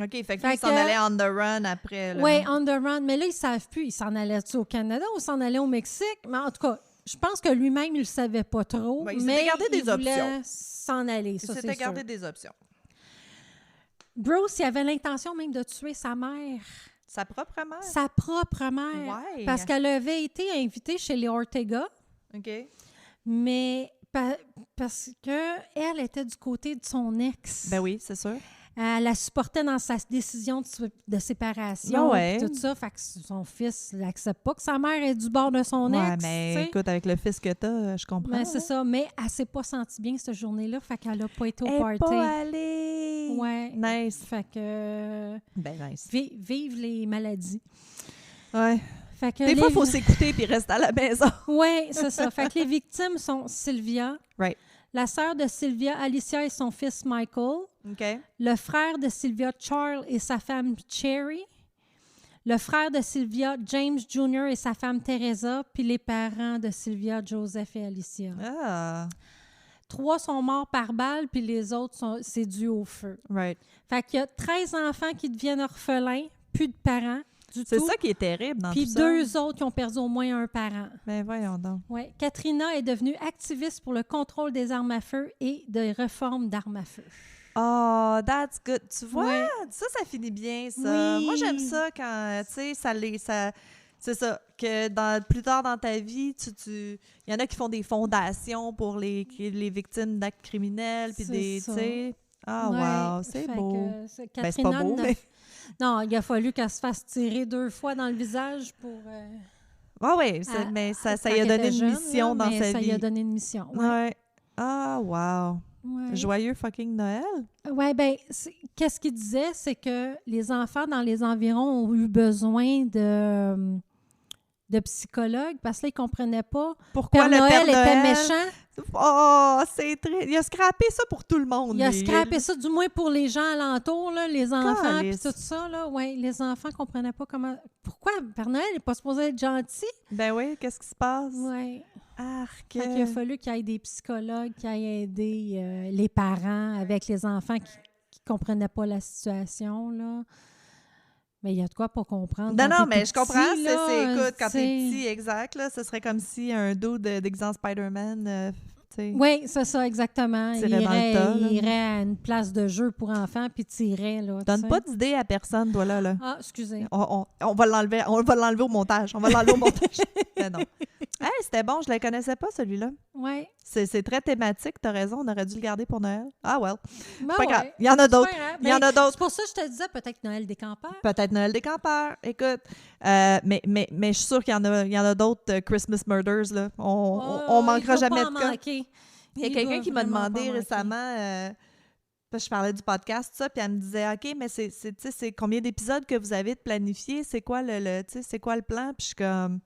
OK, fait que
Fait
lui, il s'en
que-
allait on the run après, là.
Oui, on the run. Mais là, ils ne savent plus. Ils s'en allaient-tu au Canada ou s'en allaient au Mexique? Mais en tout cas, je pense que lui-même, il ne le savait pas trop.
Ben, il s'était
mais
gardé des
il voulait
options.
s'en aller,
Il
ça,
s'était
c'est
gardé
sûr.
des options.
Bruce, il avait l'intention même de tuer sa mère.
Sa propre mère?
Sa propre mère.
Ouais.
Parce qu'elle avait été invitée chez les Ortega,
OK.
mais parce qu'elle était du côté de son ex.
Ben oui, c'est sûr.
Elle la supportait dans sa décision de séparation.
Ouais.
Tout ça. Fait que son fils n'accepte pas que sa mère est du bord de son
Ouais,
ex.
mais
tu sais.
écoute, avec le fils que t'as, je comprends.
Ben, c'est ça. Mais elle s'est pas sentie bien cette journée-là. Fait qu'elle n'a pas été au
Elle est
party.
pas allée.
Ouais.
Nice.
Fait que
Ben nice.
vive les maladies.
Ouais.
Fait que
Des fois, il faut s'écouter puis rester à la maison.
Oui, c'est ça. Fait que les victimes sont Sylvia,
Right.
la sœur de Sylvia, Alicia, et son fils Michael,
OK.
le frère de Sylvia, Charles, et sa femme Cherry, le frère de Sylvia, James Jr., et sa femme Teresa, puis les parents de Sylvia, Joseph et Alicia.
Ah.
3 sont morts par balle, puis les autres, c'est dû au feu.
Right.
Fait qu'il y a 13 enfants qui deviennent orphelins, plus de parents du
C'est
tout.
ça qui est terrible dans
Puis
tout ça.
2 autres qui ont perdu au moins un parent.
Ben voyons donc.
Ouais. Katrina est devenue activiste pour le contrôle des armes à feu et de réforme d'armes à feu.
Oh, that's good. Tu vois,
Ouais.
ça finit bien, ça.
Oui.
Moi, j'aime ça quand, tu sais, c'est ça, que plus tard dans ta vie, il y en a qui font des fondations pour les victimes d'actes criminels, puis
C'est ça.
tu sais. Ah,
Ouais.
wow, c'est
Fait
beau.
que
Ben,
Katrina
c'est pas beau, mais...
Non, il a fallu qu'elle se fasse tirer 2 fois dans le visage pour...
Ah oui,
à-
mais ça
quand
y a
elle
donné
était
une
jeune,
mission
là,
dans
mais
sa
ça
vie.
lui a donné une mission. Ouais.
Ouais. Ah, wow.
Ouais.
Joyeux fucking Noël.
Oui, bien, qu'est-ce qu'il disait, c'est que les enfants dans les environs ont eu besoin de psychologues parce que là, ils ne comprenaient pas.
Pourquoi
Père
le
Noël
Père
était
Noël...
méchant.
Oh, c'est très... Il a scrappé ça pour tout le monde.
Il a
lui.
scrappé ça, du moins pour les gens alentours, là, les enfants, puis
Calisse.
tout ça. Là, ouais, les enfants ne comprenaient pas comment... Pourquoi Père Noël n'est pas supposé être gentil?
Ben oui, qu'est-ce qui se passe?
Oui.
Arc.
Fait qu'il a fallu qu'il y ait des psychologues qui aillent aider les parents avec les enfants qui ne comprenaient pas la situation, là. Mais il y a de quoi pas comprendre.
Non,
quand
non,
t'es
mais
tout
je comprends.
petit, là,
Écoute, quand t'es
t'sais.
petit, exact, là, ce serait comme si un dos d'exemple Spider-Man, tu sais.
Oui, c'est ça, exactement. Il
Tirait dans le tas, là.
irait à une place de jeu pour enfants puis tirait, là.
Donne
t'sais.
pas d'idée à personne, toi, là.
Ah, excusez.
On va l'enlever au montage. On va l'enlever au montage. Mais non. Hey, c'était bon, je ne le connaissais pas, celui-là.
Oui.
C'est très thématique, t'as raison, on aurait dû le garder pour Noël. Ah, well.
Ben
Pas grave.
ouais.
Il y en a
C'est
d'autres.
pas grave.
Il y en
Ben,
a d'autres.
C'est pour ça que je te disais peut-être Noël des campeurs.
Peut-être Noël des campeurs. Écoute, mais je suis sûre qu'il y en a d'autres Christmas Murders, là. On manquera jamais de cas. Il y a quelqu'un qui m'a demandé récemment, parce que je parlais du podcast, tout ça, puis elle me disait, OK, mais c'est combien d'épisodes que vous avez de planifier? C'est quoi c'est quoi le plan? Puis je suis comme,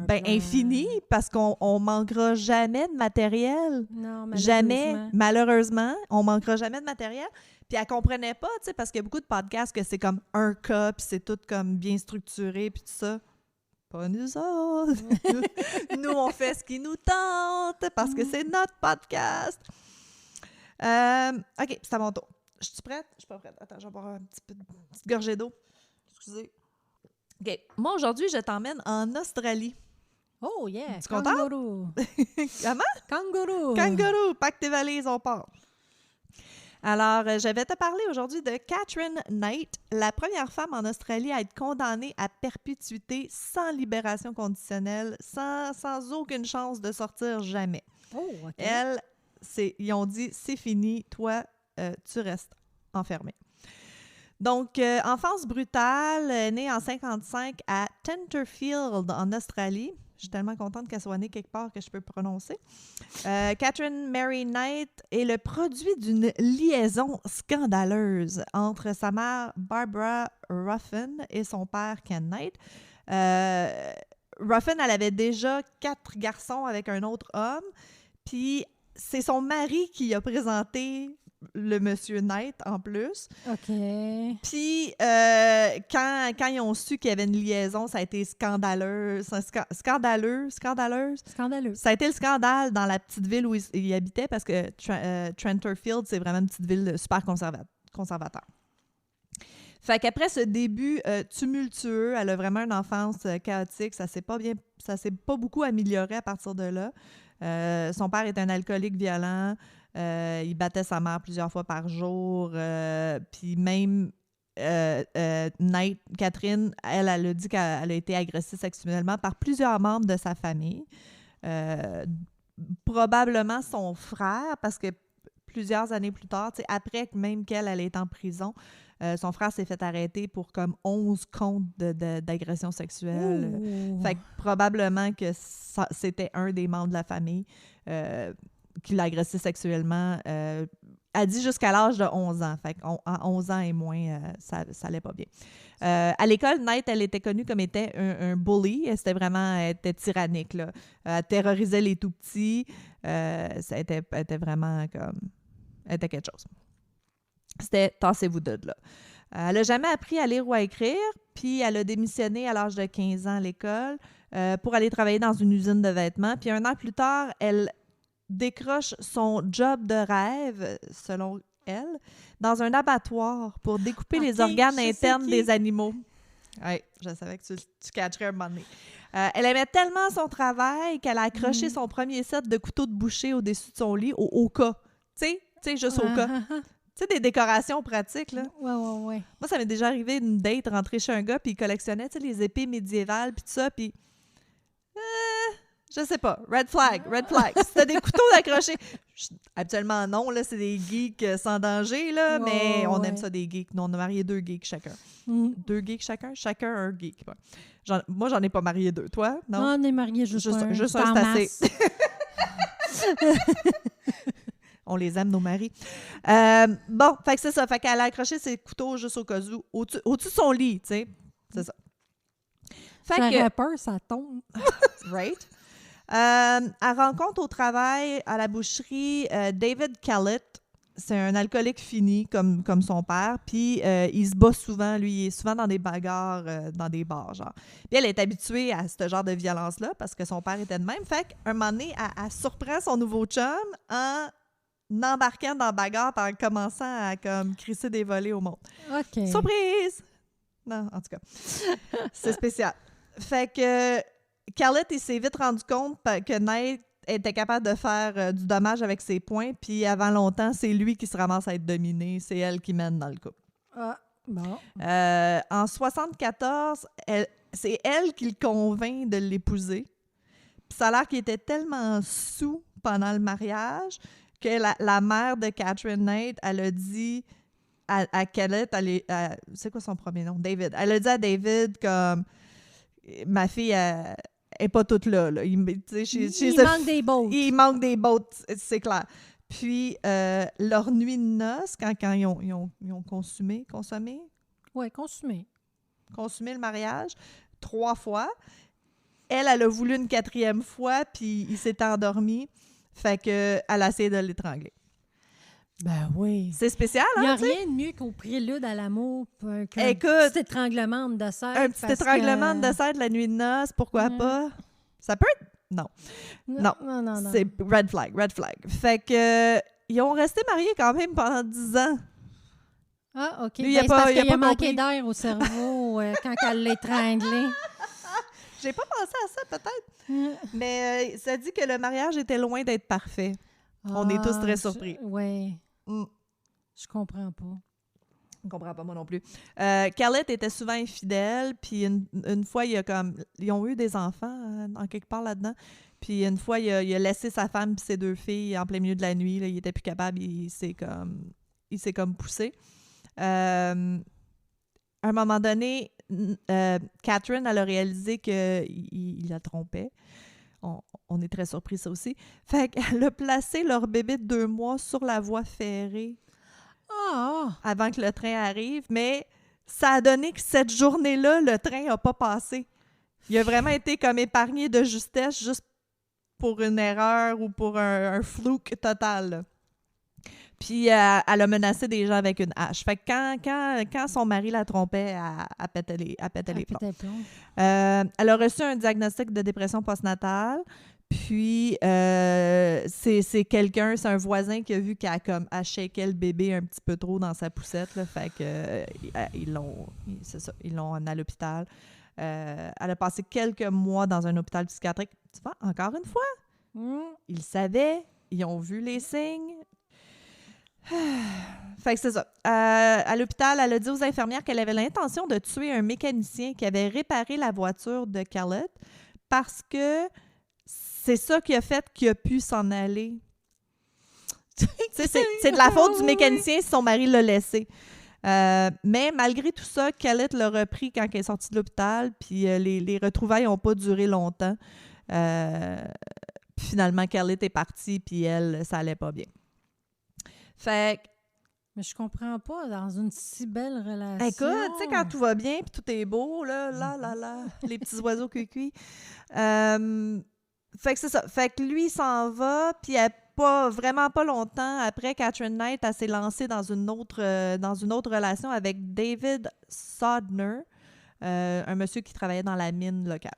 plan.
infini, parce qu'on manquera jamais de matériel.
Non,
Jamais, malheureusement, on manquera jamais de matériel. Puis elle comprenait pas, tu sais, parce qu'il y a beaucoup de podcasts que c'est comme un cas, puis c'est tout comme bien structuré, puis tout ça. Pas nous autres. Nous, on fait ce qui nous tente, parce que c'est notre podcast. OK, c'est à mon tour. Je suis prête? Je suis pas prête. Attends, je vais boire une petite gorgée d'eau. Excusez. OK. Moi, aujourd'hui, je t'emmène en Australie.
Oh, yeah.
Tu contente?
Kangourou.
Comment?
Kangourou.
Kangourou, pack tes valises, on part. Alors, je vais te parler aujourd'hui de Catherine Knight, la première femme en Australie à être condamnée à perpétuité sans libération conditionnelle, sans aucune chance de sortir jamais.
Oh, OK.
Elle, ils ont dit, c'est fini, toi, tu restes enfermée. Donc, enfance brutale, née en 55 à Tenterfield, en Australie. Je suis tellement contente qu'elle soit née quelque part que je peux prononcer. Catherine Mary Knight est le produit d'une liaison scandaleuse entre sa mère Barbara Ruffin et son père Ken Knight. Ruffin, elle avait déjà 4 garçons avec un autre homme, puis c'est son mari qui a présenté le monsieur Knight en plus.
OK.
Puis, quand ils ont su qu'il y avait une liaison, ça a été scandaleux. Scandaleuse. Ça a été le scandale dans la petite ville où il habitait parce que Tenterfield, c'est vraiment une petite ville super conservateur. Fait qu'après ce début tumultueux, elle a vraiment une enfance chaotique. Ça s'est pas beaucoup amélioré à partir de là. Son père est un alcoolique violent. Il battait sa mère plusieurs fois par jour. Puis même Catherine, elle a dit qu'elle a été agressée sexuellement par plusieurs membres de sa famille. Probablement son frère, parce que plusieurs années plus tard, après même qu'elle est en prison, son frère s'est fait arrêter pour comme 11 comptes d'agression sexuelle. Fait que probablement que c'était un des membres de la famille qui l'a agressé sexuellement. Elle dit jusqu'à l'âge de 11 ans. Fait qu'à 11 ans et moins, ça allait pas bien. À l'école, Knight, elle était connue comme étant un bully. Elle était tyrannique, là. Elle terrorisait les tout-petits. Ça était vraiment comme... Elle était quelque chose. C'était « tassez-vous de là ». Elle n'a jamais appris à lire ou à écrire, puis elle a démissionné à l'âge de 15 ans à l'école pour aller travailler dans une usine de vêtements. Puis 1 an plus tard, elle décroche son job de rêve, selon elle, dans un abattoir pour découper les organes internes des animaux. Oui, je savais que tu catcherais un moment donné. Elle aimait tellement son travail qu'elle a accroché son premier set de couteaux de boucher au-dessus de son lit, au cas. Tu sais, juste au cas. Tu sais, des décorations pratiques, là.
Ouais.
Moi, ça m'est déjà arrivé une date, rentrer chez un gars, puis il collectionnait, tu sais, les épées médiévales, puis tout ça, puis... je sais pas. Red flag. C'était des couteaux d'accrocher. Habituellement, non, là, c'est des geeks sans danger, là, mais on aime ça, des geeks. Nous, on a marié 2 geeks chacun. 2 geeks chacun? Chacun un geek. Bon. Moi, j'en ai pas marié 2. Toi, non?
On est mariés juste un.
Juste un, c'est assez. On les aime, nos maris. Bon, fait que c'est ça. Fait qu'elle a accroché ses couteaux juste au cas où, au-dessus de son lit, tu sais. C'est ça.
Fait que... J'aurais peur, ça tombe.
Right? Elle rencontre au travail, à la boucherie, David Callett. C'est un alcoolique fini, comme son père. Puis, il se bat souvent. Lui, il est souvent dans des bagarres, dans des bars, genre. Puis, elle est habituée à ce genre de violence-là parce que son père était de même. Fait qu'un moment donné, elle surprend son nouveau chum en embarquant dans la bagarre en commençant à comme crisser des volets au monde.
OK.
Surprise! Non, en tout cas. C'est spécial. Fait que Callett, il s'est vite rendu compte que Knight était capable de faire du dommage avec ses poings, puis avant longtemps, c'est lui qui se ramasse à être dominé. C'est elle qui mène dans le couple.
Ah, bon.
En 74, c'est elle qui le convainc de l'épouser. Puis ça a l'air qu'il était tellement saoul pendant le mariage que la mère de Catherine Knight, elle a dit à Callett, c'est quoi son premier nom? David. Elle a dit à David comme ma fille est pas toute là. Il
manque des bottes.
Il manque des bottes, c'est clair. Puis leur nuit de noces, quand ils ont consommé le mariage 3 fois. Elle a voulu une 4e fois, puis il s'est endormi. Fait qu'elle a essayé de l'étrangler.
Ben oui.
C'est spécial, hein?
Il n'y a rien de mieux qu'au prélude à l'amour qu'un petit étranglement de dessert.
Un petit étranglement de dessert de la nuit de noces, pourquoi pas? Ça peut être... Non. C'est red flag. Fait que ils ont resté mariés quand même pendant 10 ans.
Ah, OK. Lui, c'est parce qu'il a manqué d'air au cerveau quand elle l'a étranglé.
J'ai pas pensé à ça, peut-être. Mais ça dit que le mariage était loin d'être parfait. On est tous très surpris.
Oui. Je comprends pas.
Je ne comprends pas, moi non plus. Khaled était souvent infidèle, puis une fois, ils ont eu des enfants, en quelque part là-dedans, puis une fois, il a laissé sa femme et ses 2 filles en plein milieu de la nuit, là, il était plus capable, il s'est comme poussé. À un moment donné, Catherine, elle a réalisé qu'il la trompait. On est très surpris, ça aussi. Fait qu'elle a placé leur bébé de 2 mois sur la voie ferrée avant que le train arrive, mais ça a donné que cette journée-là, le train n'a pas passé. Il a vraiment été comme épargné de justesse juste pour une erreur ou pour un flouque total, là. Puis elle a menacé des gens avec une hache. Fait que quand son mari la trompait, elle pétait les plombs. Elle a reçu un diagnostic de dépression postnatale. Puis c'est un voisin qui a vu qu'elle elle shakeait le bébé un petit peu trop dans sa poussette. Là, fait que ils l'ont emmenée à l'hôpital. Elle a passé quelques mois dans un hôpital psychiatrique. Tu vois, encore une fois, ils savaient, ils ont vu les signes. Fait que c'est ça. À l'hôpital, elle a dit aux infirmières qu'elle avait l'intention de tuer un mécanicien qui avait réparé la voiture de Khaled parce que c'est ça qui a fait qu'il a pu s'en aller. C'est de la faute du mécanicien si son mari l'a laissé. Mais malgré tout ça, Khaled l'a repris quand elle est sortie de l'hôpital, puis les retrouvailles n'ont pas duré longtemps. Puis finalement, Khaled est partie, puis elle, ça allait pas bien. Fait que,
mais je comprends pas, dans une si belle relation.
Écoute, tu sais, quand tout va bien, puis tout est beau, là, les petits oiseaux cuicui. Fait que c'est ça. Fait que lui, il s'en va, puis vraiment pas longtemps après, Catherine Knight, elle s'est lancée dans une autre relation avec David Sodner, un monsieur qui travaillait dans la mine locale.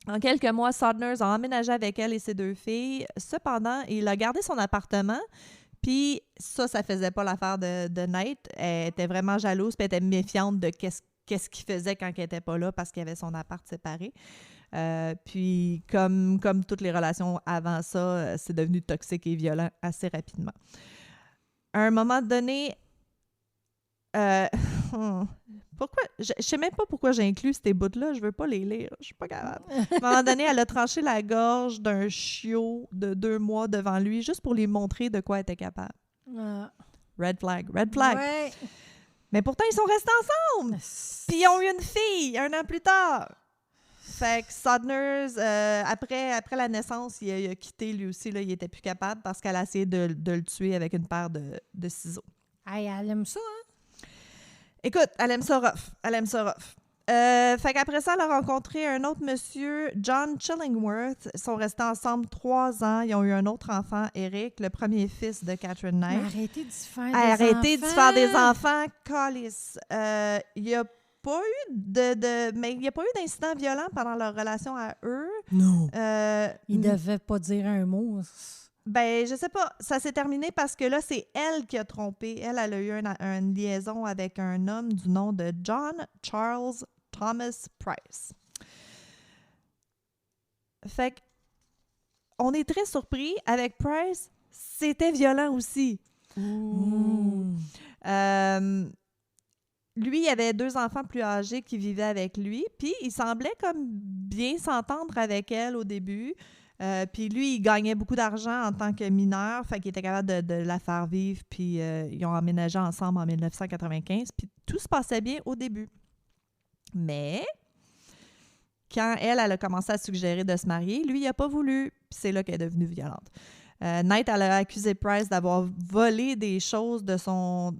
En quelques mois, Sodner a emménagé avec elle et ses 2 filles. Cependant, il a gardé son appartement. Puis ça faisait pas l'affaire de Knight. Elle était vraiment jalouse, puis elle était méfiante de qu'est-ce qu'il faisait quand elle était pas là parce qu'il y avait son appart séparé. Puis comme toutes les relations avant ça, c'est devenu toxique et violent assez rapidement. À un moment donné, pourquoi je sais même pas pourquoi j'ai inclus ces bouts-là, je veux pas les lire, je suis pas capable. À un moment donné, elle a tranché la gorge d'un chiot de 2 mois devant lui juste pour lui montrer de quoi elle était capable. Red flag.
Ouais.
Mais pourtant, ils sont restés ensemble! Puis ils ont eu une fille 1 an plus tard. Fait que Sodner, après la naissance, il a quitté lui aussi, là, il était plus capable parce qu'elle a essayé de le tuer avec une paire de ciseaux.
Hey, elle aime ça, hein?
Écoute, elle aime ça rough. Fait qu'après ça, elle a rencontré un autre monsieur, John Chillingworth. Ils sont restés ensemble 3 ans. Ils ont eu un autre enfant, Eric, le premier fils de Catherine Knight.
Arrêtez d'y faire
des enfants, calice. Il n'y a pas eu mais il n'y a pas eu d'incident violent pendant leur relation à eux.
Non. Ils ne devaient pas dire un mot.
Ben, je sais pas. Ça s'est terminé parce que là, c'est elle qui a trompé. Elle a eu une liaison avec un homme du nom de John Charles Thomas Price. Fait que, on est très surpris. Avec Price, c'était violent aussi. Lui, il avait 2 enfants plus âgés qui vivaient avec lui. Puis, il semblait comme bien s'entendre avec elle au début. Puis lui, il gagnait beaucoup d'argent en tant que mineur, fait qu'il était capable de la faire vivre, puis ils ont emménagé ensemble en 1995, puis tout se passait bien au début. Mais quand elle a commencé à suggérer de se marier, lui, il n'a pas voulu, puis c'est là qu'elle est devenue violente. Knight, elle a accusé Price d'avoir volé des choses de sa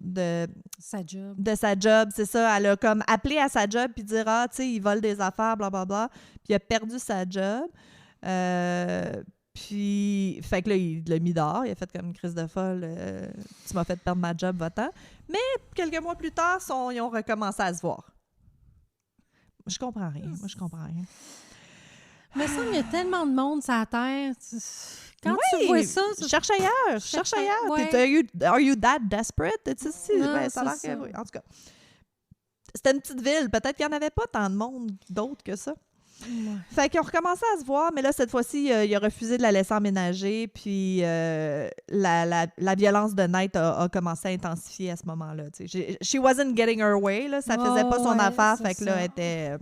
job, c'est ça. Elle a comme appelé à sa job, puis dire « Ah, tu sais, il vole des affaires, blablabla », puis il a perdu sa job. Puis, fait que là, il l'a mis dehors. Il a fait comme une crise de folle. Tu m'as fait perdre ma job, va-t'en. Mais quelques mois plus tard, ils ont recommencé à se voir. Je comprends rien.
Mais ça, il y a tellement de monde sur la Terre. Quand tu vois ça...
Cherche ailleurs.
Ouais.
Are you that desperate?
Non,
ça a l'air que oui. En tout cas, c'était une petite ville. Peut-être qu'il n'y en avait pas tant de monde d'autres que ça. Fait qu'ils ont recommencé à se voir, mais là, cette fois-ci, il a refusé de la laisser emménager, puis la violence de Knight a commencé à intensifier à ce moment-là. She wasn't getting her way, là, ça faisait pas son affaire, fait que là, elle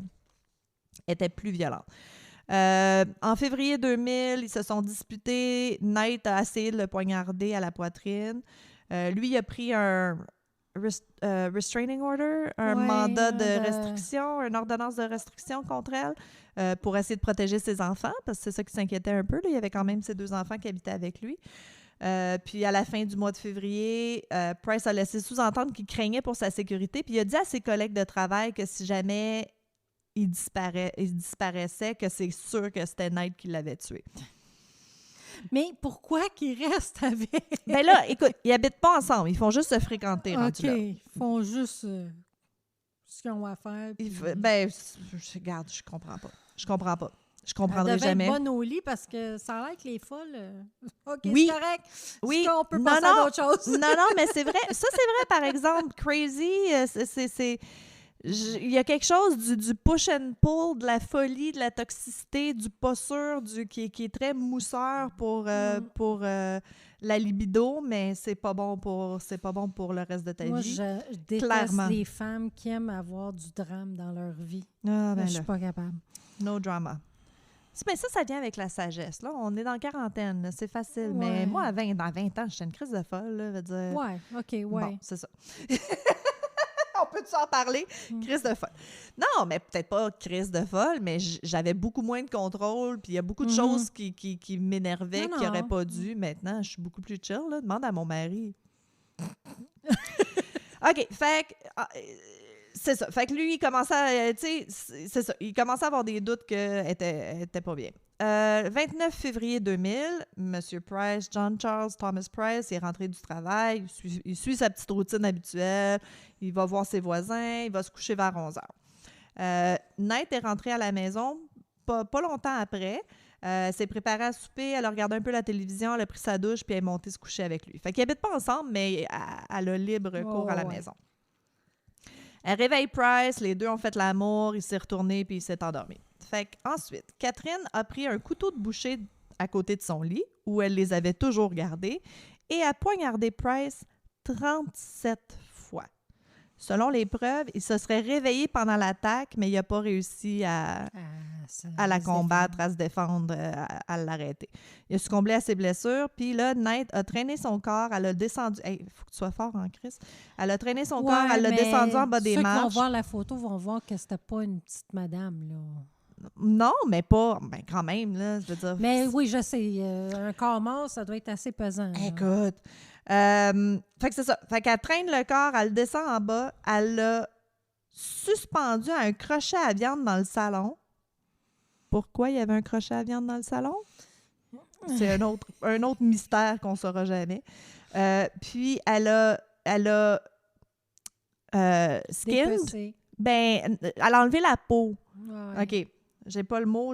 était plus violente. En février 2000, ils se sont disputés. Knight a essayé de le poignarder à la poitrine. Lui, il a pris un restraining order, un mandat de restriction, une ordonnance de restriction contre elle pour essayer de protéger ses enfants, parce que c'est ça qui s'inquiétait un peu. Là. Il y avait quand même ses 2 enfants qui habitaient avec lui. Puis à la fin du mois de février, Price a laissé sous-entendre qu'il craignait pour sa sécurité, puis il a dit à ses collègues de travail que si jamais il disparaissait, que c'est sûr que c'était Knight qui l'avait tué.
Mais pourquoi qu'ils restent avec?
Ben là, écoute, ils habitent pas ensemble. Ils font juste se fréquenter.
OK, ils font juste ce qu'ils ont à faire. Puis...
Regarde, je comprends pas. Je comprendrai jamais.
Elle devait être bonne au lit parce que ça a l'air que les folles... OK,
oui.
C'est correct.
Oui.
On peut passer à d'autres choses.
non, mais c'est vrai. Ça, c'est vrai, par exemple. Crazy, il y a quelque chose du push and pull, de la folie, de la toxicité, du pas sûr, qui est très mousseur pour la libido, mais c'est pas bon pour le reste de ta vie.
Moi, je déteste les femmes qui aiment avoir du drame dans leur vie. Je suis pas capable.
No drama. Mais ça vient avec la sagesse. Là. On est dans la quarantaine, là. C'est facile. Ouais. Mais moi, dans 20 ans, j'étais une crise de folle. Là, veut dire...
Ouais, OK, ouais.
Bon, c'est ça. On peut-tu en parler? Crise de folle. Non, mais peut-être pas crise de folle, mais j'avais beaucoup moins de contrôle, puis il y a beaucoup de choses qui m'énervaient, qui n'auraient pas dû. Maintenant, je suis beaucoup plus chill. Là. Demande à mon mari. OK, fait que... c'est ça. Fait que lui, il commençait à... c'est ça. Il commençait à avoir des doutes qu'elle était pas bien. 29 février 2000, M. Price, John Charles Thomas Price, est rentré du travail. Il suit sa petite routine habituelle. Il va voir ses voisins. Il va se coucher vers 11 heures. Knight est rentrée à la maison pas longtemps après. S'est préparée à souper. Elle a regardé un peu la télévision. Elle a pris sa douche puis elle est montée se coucher avec lui. Fait qu'ils habitent pas ensemble, mais elle a libre cours à la maison. Elle réveille Price. Les deux ont fait l'amour. Il s'est retourné puis il s'est endormi. Fait qu'ensuite, Catherine a pris un couteau de boucher à côté de son lit, où elle les avait toujours gardés, et a poignardé Price 37 fois. Selon les preuves, il se serait réveillé pendant l'attaque, mais il n'a pas réussi à la combattre, à se défendre, à l'arrêter. Il a succombé à ses blessures, puis là, Knight a traîné son corps, elle a descendu... Hey, faut que tu sois fort en Christ. Elle a traîné son corps, elle l'a descendu en bas des marches.
Ceux qui vont voir la photo vont voir que c'était pas une petite madame, là.
Non, mais pas... Ben, quand même, là, je veux dire...
Mais oui, je sais. Un corps mort, ça doit être assez pesant.
Écoute. Fait que c'est ça. Fait qu'elle traîne le corps, elle descend en bas, elle l'a suspendu à un crochet à viande dans le salon. Pourquoi il y avait un crochet à viande dans le salon? C'est un autre mystère qu'on ne saura jamais. Puis, elle a skinned. Ben, elle a enlevé la peau. Ouais. OK. J'ai pas le mot,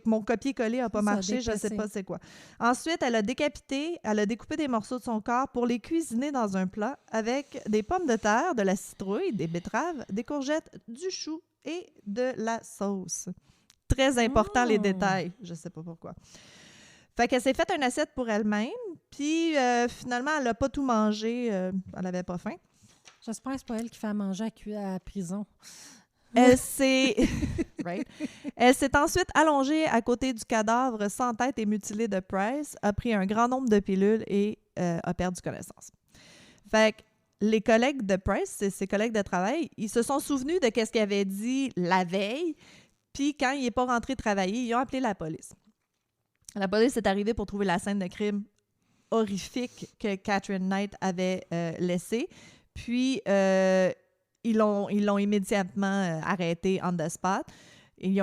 mon copier-coller n'a pas marché, je ne sais pas c'est quoi. Ensuite, elle a décapité, elle a découpé des morceaux de son corps pour les cuisiner dans un plat avec des pommes de terre, de la citrouille, des betteraves, des courgettes, du chou et de la sauce. Très important, les détails. Je ne sais pas pourquoi. Fait qu'elle s'est faite une assiette pour elle-même, puis finalement, elle n'a pas tout mangé. Elle n'avait pas faim.
J'espère que c'est pas elle qui fait à manger à la prison.
Elle s'est ensuite allongée à côté du cadavre sans tête et mutilé de Price, a pris un grand nombre de pilules et a perdu connaissance. Fait que les collègues de Price, ses collègues de travail, ils se sont souvenus de ce qu'il avait dit la veille, puis quand il n'est pas rentré travailler, ils ont appelé la police. La police est arrivée pour trouver la scène de crime horrifique que Catherine Knight avait laissée, puis... Ils l'ont immédiatement arrêtée on the spot. Ils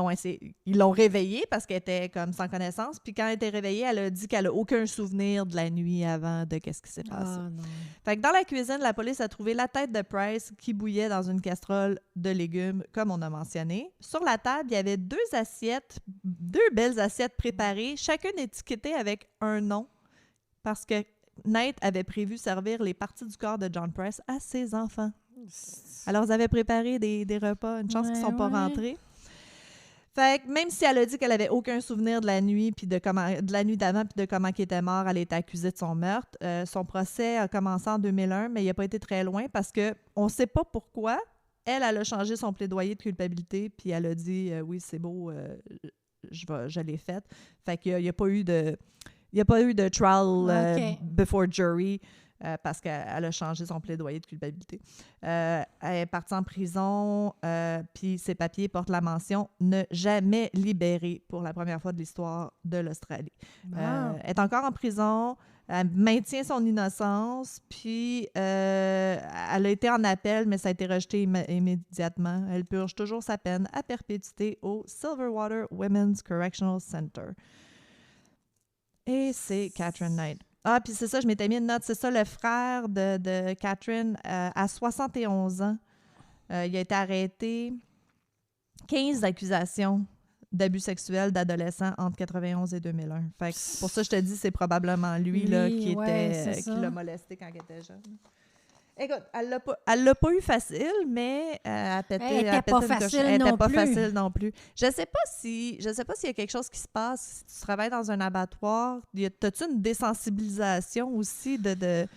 l'ont réveillée parce qu'elle était comme sans connaissance. Puis quand elle était réveillée, elle a dit qu'elle n'a aucun souvenir de la nuit avant de qu'est-ce qui s'est passé.
Oh, non.
Fait que dans la cuisine, la police a trouvé la tête de Price qui bouillait dans une casserole de légumes, comme on a mentionné. Sur la table, il y avait deux belles assiettes préparées, chacune étiquetée avec un nom, parce que Knight avait prévu servir les parties du corps de John Price à ses enfants. Alors, ils avaient préparé des repas. Une chance qu'ils ne sont pas rentrés. Fait que même si elle a dit qu'elle avait aucun souvenir de la nuit puis de la nuit d'avant puis de comment il était mort, elle était accusée de son meurtre. Son procès a commencé en 2001, mais il n'a pas été très loin parce que on sait pas pourquoi. Elle a changé son plaidoyer de culpabilité puis elle a dit oui, c'est beau, je l'ai faite. Fait qu'il n'y a pas eu de trial before jury. Parce qu'elle a changé son plaidoyer de culpabilité. Elle est partie en prison, puis ses papiers portent la mention « Ne jamais libérée » pour la première fois de l'histoire de l'Australie. Elle est encore en prison, elle maintient son innocence, puis elle a été en appel, mais ça a été rejeté immédiatement. Elle purge toujours sa peine à perpétuité au Silverwater Women's Correctional Center. Et c'est Catherine Knight. Ah, puis c'est ça, je m'étais mis une note. C'est ça, le frère de Catherine, à 71 ans, il a été arrêté. 15 accusations d'abus sexuels d'adolescents entre 91 et 2001. Fait que pour ça, je te dis, c'est probablement lui là, qui l'a molesté quand il était jeune. Écoute, elle l'a pas eu facile, mais elle était pas facile non plus. Je sais pas s'il y a quelque chose qui se passe si tu travailles dans un abattoir. T'as-tu une désensibilisation aussi de...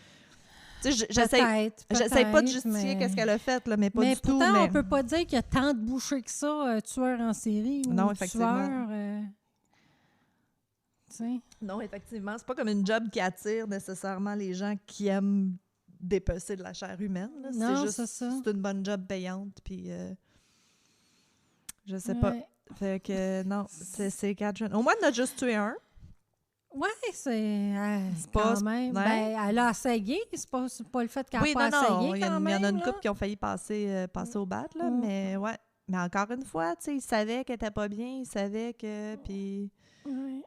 J'essaie pas de justifier qu'est-ce qu'elle a fait, là, mais pas du tout.
Pourtant, on peut pas dire qu'il y a tant de bouchées que ça, tueur en série ou
non, effectivement.
Tueur...
Non, effectivement. C'est pas comme une job qui attire nécessairement les gens qui aiment dépecer de la chair humaine. Là.
Non,
c'est ça. C'est une bonne job payante, puis je sais pas. Fait que non, c'est Catherine. Au moins, on a juste tué un.
Oui, c'est quand même. Ben, elle a essayé. C'est pas le fait qu'elle n'a pas essayé quand même.
Il y en a une couple qui ont failli passer au bat, là, mais ouais. Mais encore une fois, tu sais, il savait qu'elle était pas bien, il savait que... Puis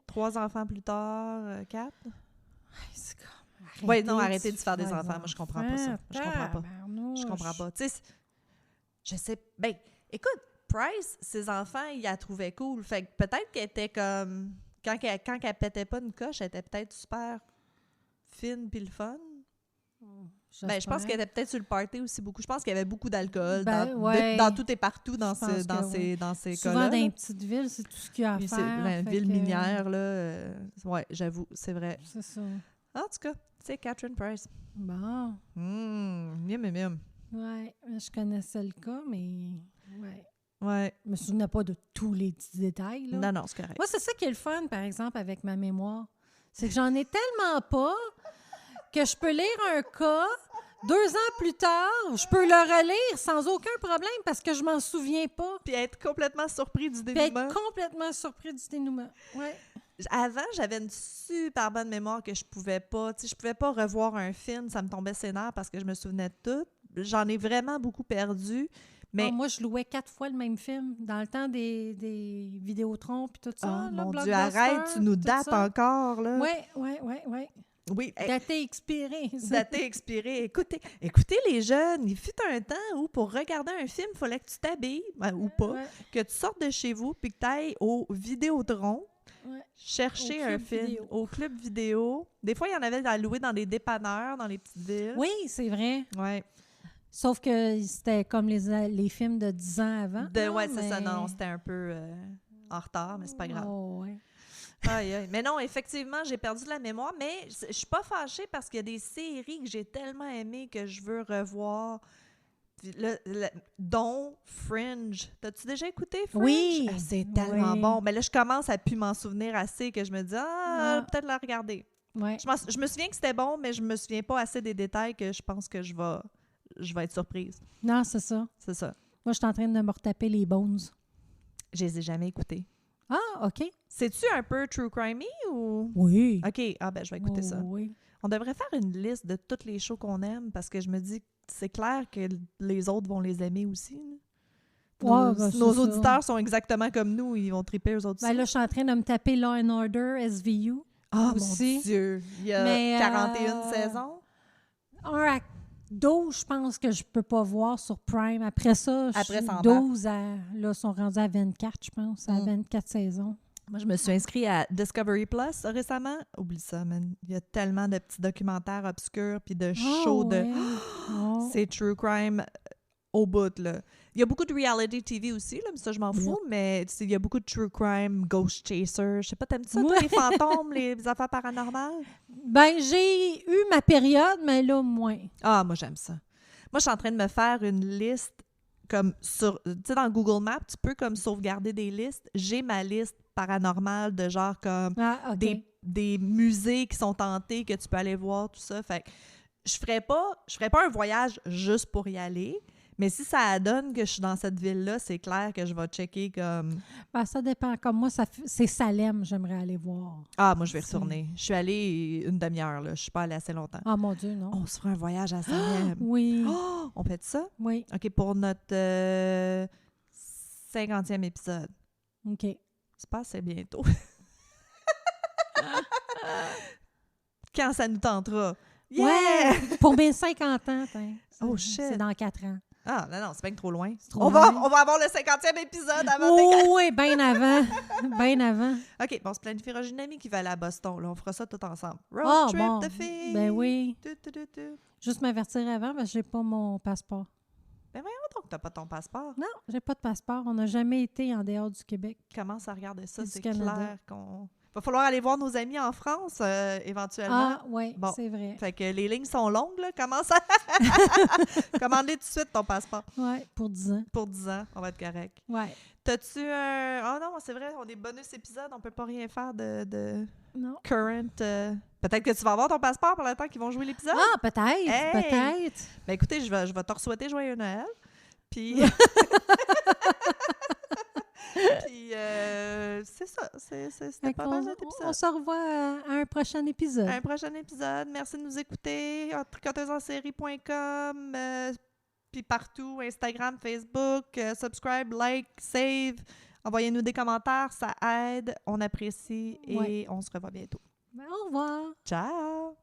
3 enfants plus tard, 4.
C'est comme...
Oui, non, arrêtez de se faire des enfants. Moi, je comprends pas ça. Je comprends pas. Tu sais, je sais... Ben, écoute, Price, ses enfants, il la trouvait cool. Fait que peut-être qu'elle était comme... Quand elle pétait pas une coche, elle était peut-être super fine puis le fun. Ben, je pense qu'elle était peut-être sur le party aussi beaucoup. Je pense qu'il y avait beaucoup d'alcool dans tout et partout dans ces cas-là.
Souvent dans les petites villes, c'est tout ce qu'il y a à faire.
Dans une ville minière, là. Ouais, j'avoue, c'est vrai.
C'est ça.
En tout cas, c'est Catherine Price.
Bon.
Miam.
Ouais, je connaissais le cas, mais...
Ouais.
Je me souvenais pas de tous les petits détails. Là.
Non, c'est correct.
Moi, c'est ça qui est le fun, par exemple, avec ma mémoire. C'est que j'en ai tellement pas que je peux lire un cas, 2 ans plus tard, je peux le relire sans aucun problème parce que je m'en souviens pas.
Puis être complètement surpris du dénouement.
Ouais.
Avant, j'avais une super bonne mémoire que je pouvais pas. Tu sais, je pouvais pas revoir un film, ça me tombait ses nerfs parce que je me souvenais de tout. J'en ai vraiment beaucoup perdu. Mais...
moi, je louais 4 fois le même film dans le temps des Vidéotron puis tout ça.
Oh, mon Dieu, arrête, tu nous dates encore, là.
Oui.
Oui.
Daté expiré.
Daté expiré. Écoutez, les jeunes, il fut un temps où pour regarder un film, il fallait que tu t'habilles, ou pas, que tu sortes de chez vous puis que tu ailles au Vidéotron chercher un film au club vidéo. Des fois, il y en avait à louer dans des dépanneurs, dans les petites villes.
Oui, c'est vrai.
Oui.
Sauf que c'était comme les films de 10 ans avant.
C'est ça. Non, c'était un peu en retard, mais c'est pas grave.
Oh, ouais.
Aïe. Mais non, effectivement, j'ai perdu de la mémoire, mais je suis pas fâchée parce qu'il y a des séries que j'ai tellement aimées que je veux revoir. Dont Fringe. T'as-tu déjà écouté Fringe?
Oui!
C'est tellement bon. Mais là, je commence à plus m'en souvenir assez que je me dis, peut-être la regarder.
Ouais.
Je me souviens que c'était bon, mais je me souviens pas assez des détails que je pense que je vais être surprise.
Non, c'est ça.
C'est ça.
Moi, je suis en train de me retaper les Bones.
Je les ai jamais écoutés.
Ah, OK.
C'est-tu un peu true crimey ou...
Oui.
OK. Ah, ben, je vais écouter ça.
Oui.
On devrait faire une liste de toutes les shows qu'on aime parce que je me dis que c'est clair que les autres vont les aimer aussi. Nos auditeurs sont exactement comme nous. Ils vont triper eux autres aussi.
Là, je suis en train de me taper Law & Order, SVU.
Ah,
aussi.
Mon Dieu! Il y a 41 saisons.
12, je pense que je peux pas voir sur Prime. Après ça, 12 là, sont rendus à 24, je pense, à 24 saisons.
Moi, je me suis inscrite à Discovery Plus récemment. Oublie ça, man. Il y a tellement de petits documentaires obscurs puis de shows de... C'est true crime au bout, là. Il y a beaucoup de reality TV aussi, là, mais ça, je m'en fous, mais il y a beaucoup de true crime, ghost chaser. Je sais pas, t'aimes ça, toi, les fantômes, les affaires paranormales?
Ben, j'ai eu ma période, mais là, moins.
Ah, moi, j'aime ça. Moi, je suis en train de me faire une liste comme sur... Tu sais, dans Google Maps, tu peux comme sauvegarder des listes. J'ai ma liste paranormale de genre comme des musées qui sont tentés, que tu peux aller voir, tout ça. Fait que je ferais pas un voyage juste pour y aller, mais si ça donne que je suis dans cette ville-là, c'est clair que je vais checker comme...
Ben, ça dépend. Comme moi, c'est Salem, j'aimerais aller voir.
Ah, moi, je vais retourner. Je suis allée une demi-heure, là. Je suis pas allée assez longtemps.
Ah, mon Dieu, non.
On se fera un voyage à Salem.
Oui.
Oh, on fait ça?
Oui.
OK, pour notre 50e épisode.
OK.
C'est pas assez bientôt. Quand ça nous tentera. Yeah!
Ouais! Pour mes 50 ans,
Oh, shit!
C'est dans 4 ans.
Ah, non, c'est bien trop loin.
Trop
On
loin.
va avoir le 50e épisode avant
Oh, oui, bien avant. Bien avant.
OK, bon, on se planifiera. J'ai une amie qui va aller à Boston. Là, on fera ça tout ensemble. Road
Ah,
trip
bon.
de filles!
Ben oui.
Tu.
Juste m'avertir avant parce que j'ai pas mon passeport.
Ben voyons donc, t'as pas ton passeport.
Non, j'ai pas de passeport. On n'a jamais été en dehors du Québec.
Commence à regarder ça,
Du
c'est
Canada.
clair qu'on... Va falloir aller voir nos amis en France, éventuellement.
Ah, oui,
Bon.
c'est vrai.
Fait que les lignes sont longues, là. Commence à... Commande-les tout de suite, ton passeport.
Oui, pour 10 ans.
Pour 10 ans, on va être correct.
Oui.
T'as-tu un... Oh non, c'est vrai, on est bonus épisode, on peut pas rien faire de
Non.
current... Peut-être que tu vas avoir ton passeport pour le temps qu'ils vont jouer l'épisode.
Ah, peut-être.
Hey!
Peut-être.
Ben écoutez, je vais te souhaiter joyeux Noël. Puis... Puis, c'est ça. C'était pas mal cet épisode.
On se revoit à un prochain épisode.
Un prochain épisode. Merci de nous écouter. Tricoteusesensérie.com, puis partout, Instagram, Facebook. Subscribe, like, save. Envoyez-nous des commentaires, ça aide. On apprécie et on se revoit bientôt.
Ben, au revoir.
Ciao!